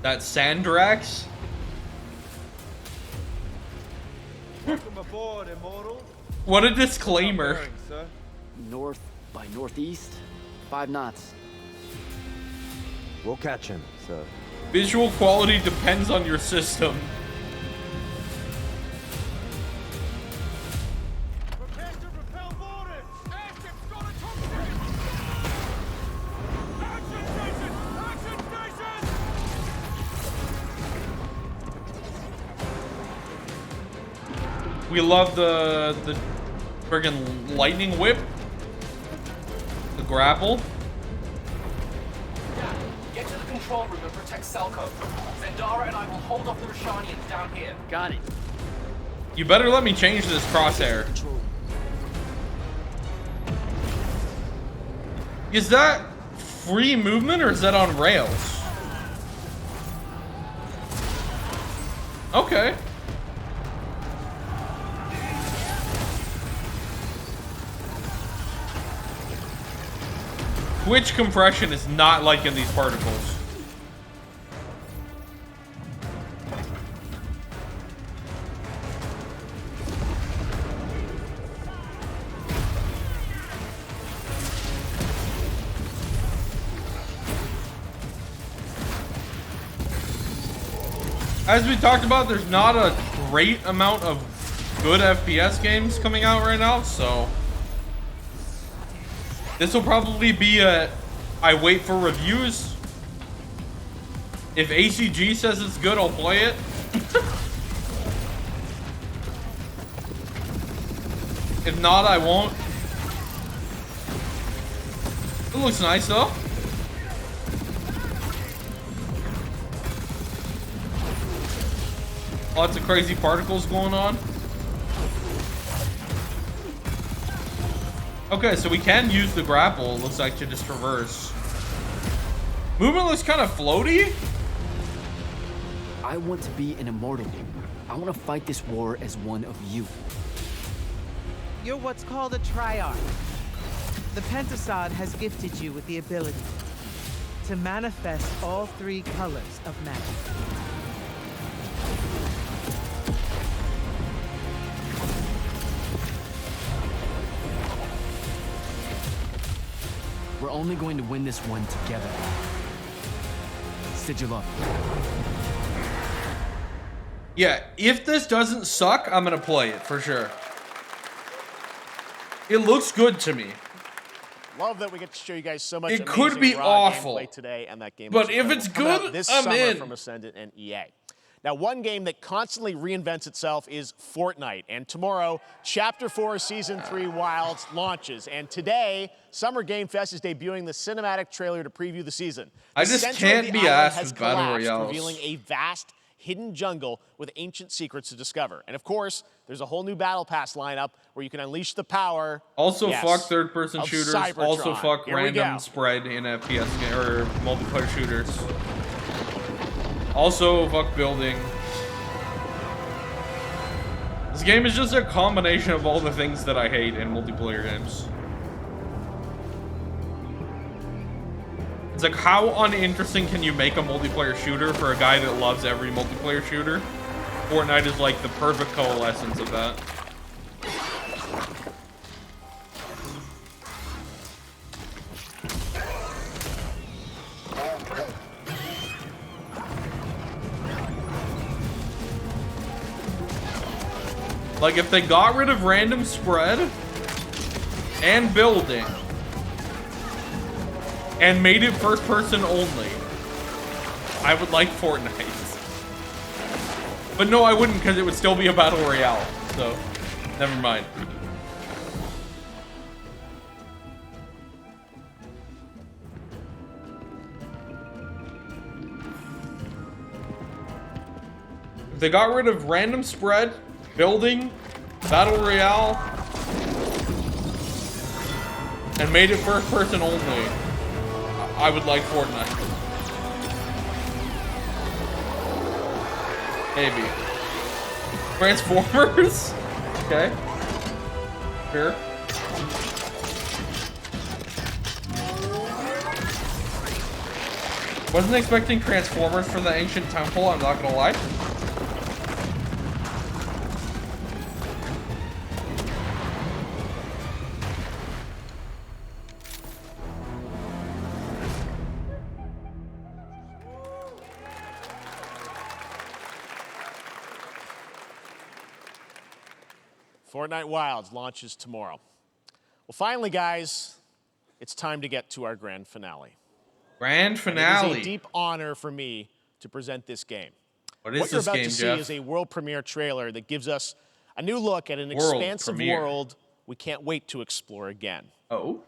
that Sandrax. Welcome aboard, Immortal. What a disclaimer. North by northeast, 5 knots. We'll catch him, sir. Visual quality depends on your system. We love the friggin' lightning whip. The grapple. Yeah, get to the control room and protect Selko. Zendara and I will hold off the Rashanians down here. Got it. You better let me change this crosshair. Is that free movement or is that on rails? Okay. Twitch compression is not like in these particles. As we talked about, there's not a great amount of good FPS games coming out right now, so this will probably be a I wait for reviews. If ACG says it's good, I'll play it. If not, I won't. It looks nice though. Lots of crazy particles going on. Okay, so we can use the grapple, it looks like, to just traverse. Movement looks kind of floaty. I want to be an immortal. I want to fight this war as one of you. You're what's called a triarch. The Pentasod has gifted you with the ability to manifest all 3 colors of magic. only going to win this one together. Sigil. Yeah, if this doesn't suck, I'm gonna play it for sure. It looks good to me. Love that we get to show you guys so much. It could be awful gameplay today, and that game. but was if it's coming out good, this I'm summer in. from Ascendant and EA. Now, one game that constantly reinvents itself is Fortnite, and tomorrow, Chapter 4 Season 3 Wilds launches, and today, Summer Game Fest is debuting the cinematic trailer to preview the season. I The just center of can't the be island asked has with Battle collapsed, Royales. revealing a vast hidden jungle with ancient secrets to discover. And of course, there's a whole new Battle Pass lineup where you can unleash the power. Also, yes, fuck third-person of shooters. Cybertron. Also, fuck Here we random go. spread in FPS game or multiplayer shooters. Also, fuck building. This game is just a combination of all the things that I hate in multiplayer games. It's like, how uninteresting can you make a multiplayer shooter for a guy that loves every multiplayer shooter? Fortnite is like the perfect coalescence of that. Like, if they got rid of random spread and building and made it first person only, I would like Fortnite. But no, I wouldn't, because it would still be a battle royale. So, never mind. If they got rid of random spread, building, battle royale, and made it first person only, I would like Fortnite. Maybe. Transformers? Okay. Sure. Wasn't expecting Transformers from the ancient temple, I'm not gonna lie. Fortnite Wilds launches tomorrow. Well, finally, guys, it's time to get to our grand finale. Grand And finale. it is a deep honor for me to present this game. What is you're this about game, to see Jeff? is a world premiere trailer that gives us a new look at an World expansive premiere. world we can't wait to explore again. Oh?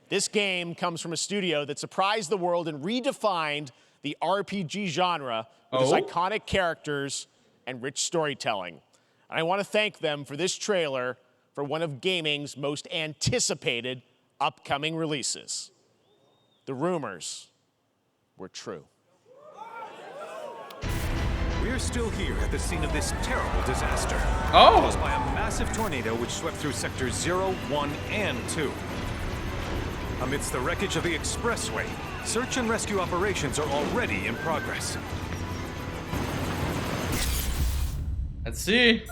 This game comes from a studio that surprised the world and redefined the RPG genre with its Oh? iconic characters and rich storytelling. And I want to thank them for this trailer for one of gaming's most anticipated upcoming releases. The rumors were true. We're still here at the scene of this terrible disaster. Oh! Caused by a massive tornado which swept through sectors 0, 1, and 2. Amidst the wreckage of the expressway, search and rescue operations are already in progress. Let's see.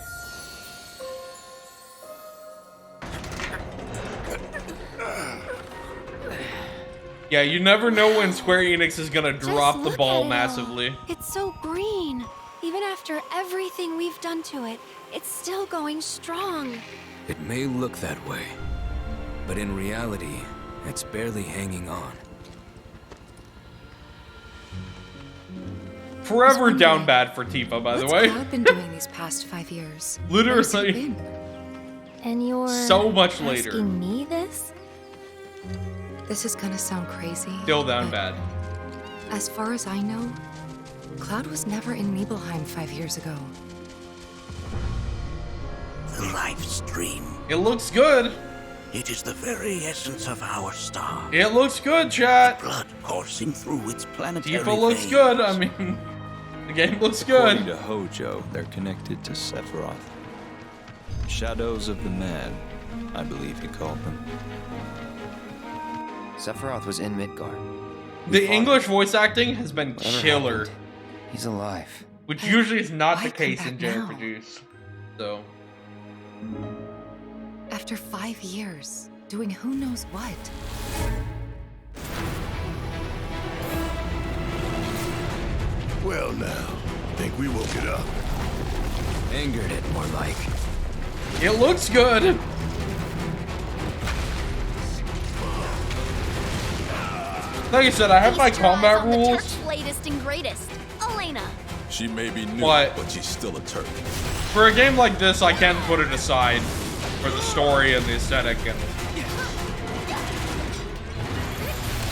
Yeah, you never know when Square Enix is gonna drop the ball massively. It's so green. Even after everything we've done to it, it's still going strong. It may look that way, but in reality, it's barely hanging on. Forever down bad for Tifa, by the way. What's Cloud been doing these past 5 years? Literally. And you're So much later. asking me this? This is gonna sound crazy. Still down bad. As far as I know, Cloud was never in Nibelheim 5 years ago. The life stream. It looks good. It is the very essence of our star. It looks good, chat. Blood coursing through its planetary Tifa looks veins. good. I mean, the game looks According good. to Hojo, they're connected to Sephiroth. Shadows of the Mad, I believe he called them. Sephiroth was in Midgard. The English voice acting has been Whatever killer. happened, he's alive. Which usually is not the Why come case in back now? JRPGs. So, After 5 years, doing who knows what. Well now, think we woke it up. Angered it, more like. It looks good. Like I said, I have my combat rules. Latest and greatest, Elena. She may be new, But she's still a Turk. For a game like this, I can put it aside for the story and the aesthetic and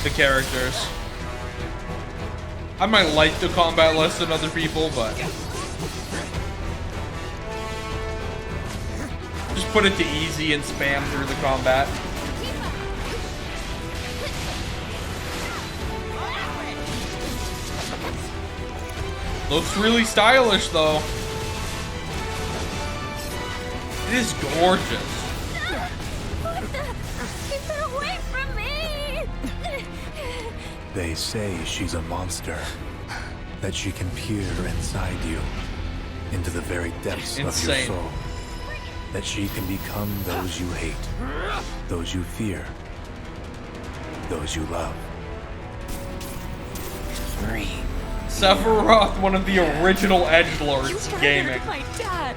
the characters. I might like the combat less than other people, but just put it to easy and spam through the combat. Looks really stylish, though. It is gorgeous. Keep her away from me! They say she's a monster. That she can peer inside you, into the very depths of your Insane. soul. That she can become those you hate, those you fear, those you love. Sephiroth, one of the original edgelords gaming. My dad!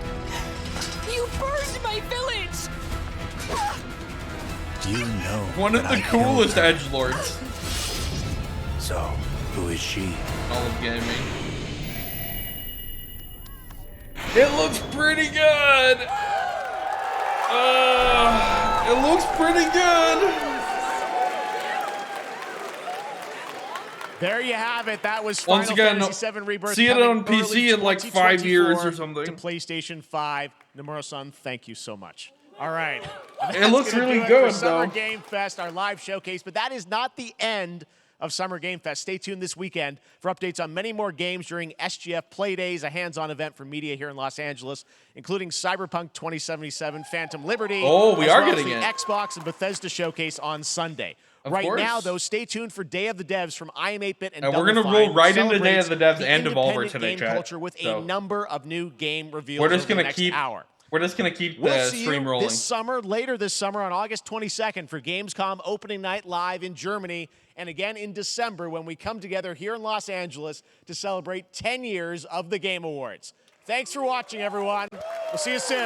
You burned my village! You know One of that the I killed coolest her. edgelords. So, who is she? All of gaming. It looks pretty good. It looks pretty good. There you have it. That was Once Final again, Fantasy VII Rebirth. see it coming on PC early in like 5 years or 2024 something. To PlayStation 5. Nomura-san, thank you so much. All right. It looks That's gonna really do it good, for Summer though. Game Fest, our live showcase. But that is not the end of Summer Game Fest. Stay tuned this weekend for updates on many more games during SGF Play Days, a hands-on event for media here in Los Angeles, including Cyberpunk 2077, Phantom Liberty. Oh, we as are well as getting the it. Xbox and Bethesda showcase on Sunday. Of Right course. now, though, stay tuned for Day of the Devs from I Am 8-Bit and And we're Double gonna Fine, roll right which into Day of celebrates the Devs the and Devolver independent today, game chat. culture with So, a number of new game reveals we're just over the gonna next keep. hour. We're just gonna keep We'll the see stream you rolling. this summer, later this summer on August 22nd for Gamescom opening night live in Germany, and again in December when we come together here in Los Angeles to celebrate 10 years of the Game Awards. Thanks for watching, everyone. We'll see you soon.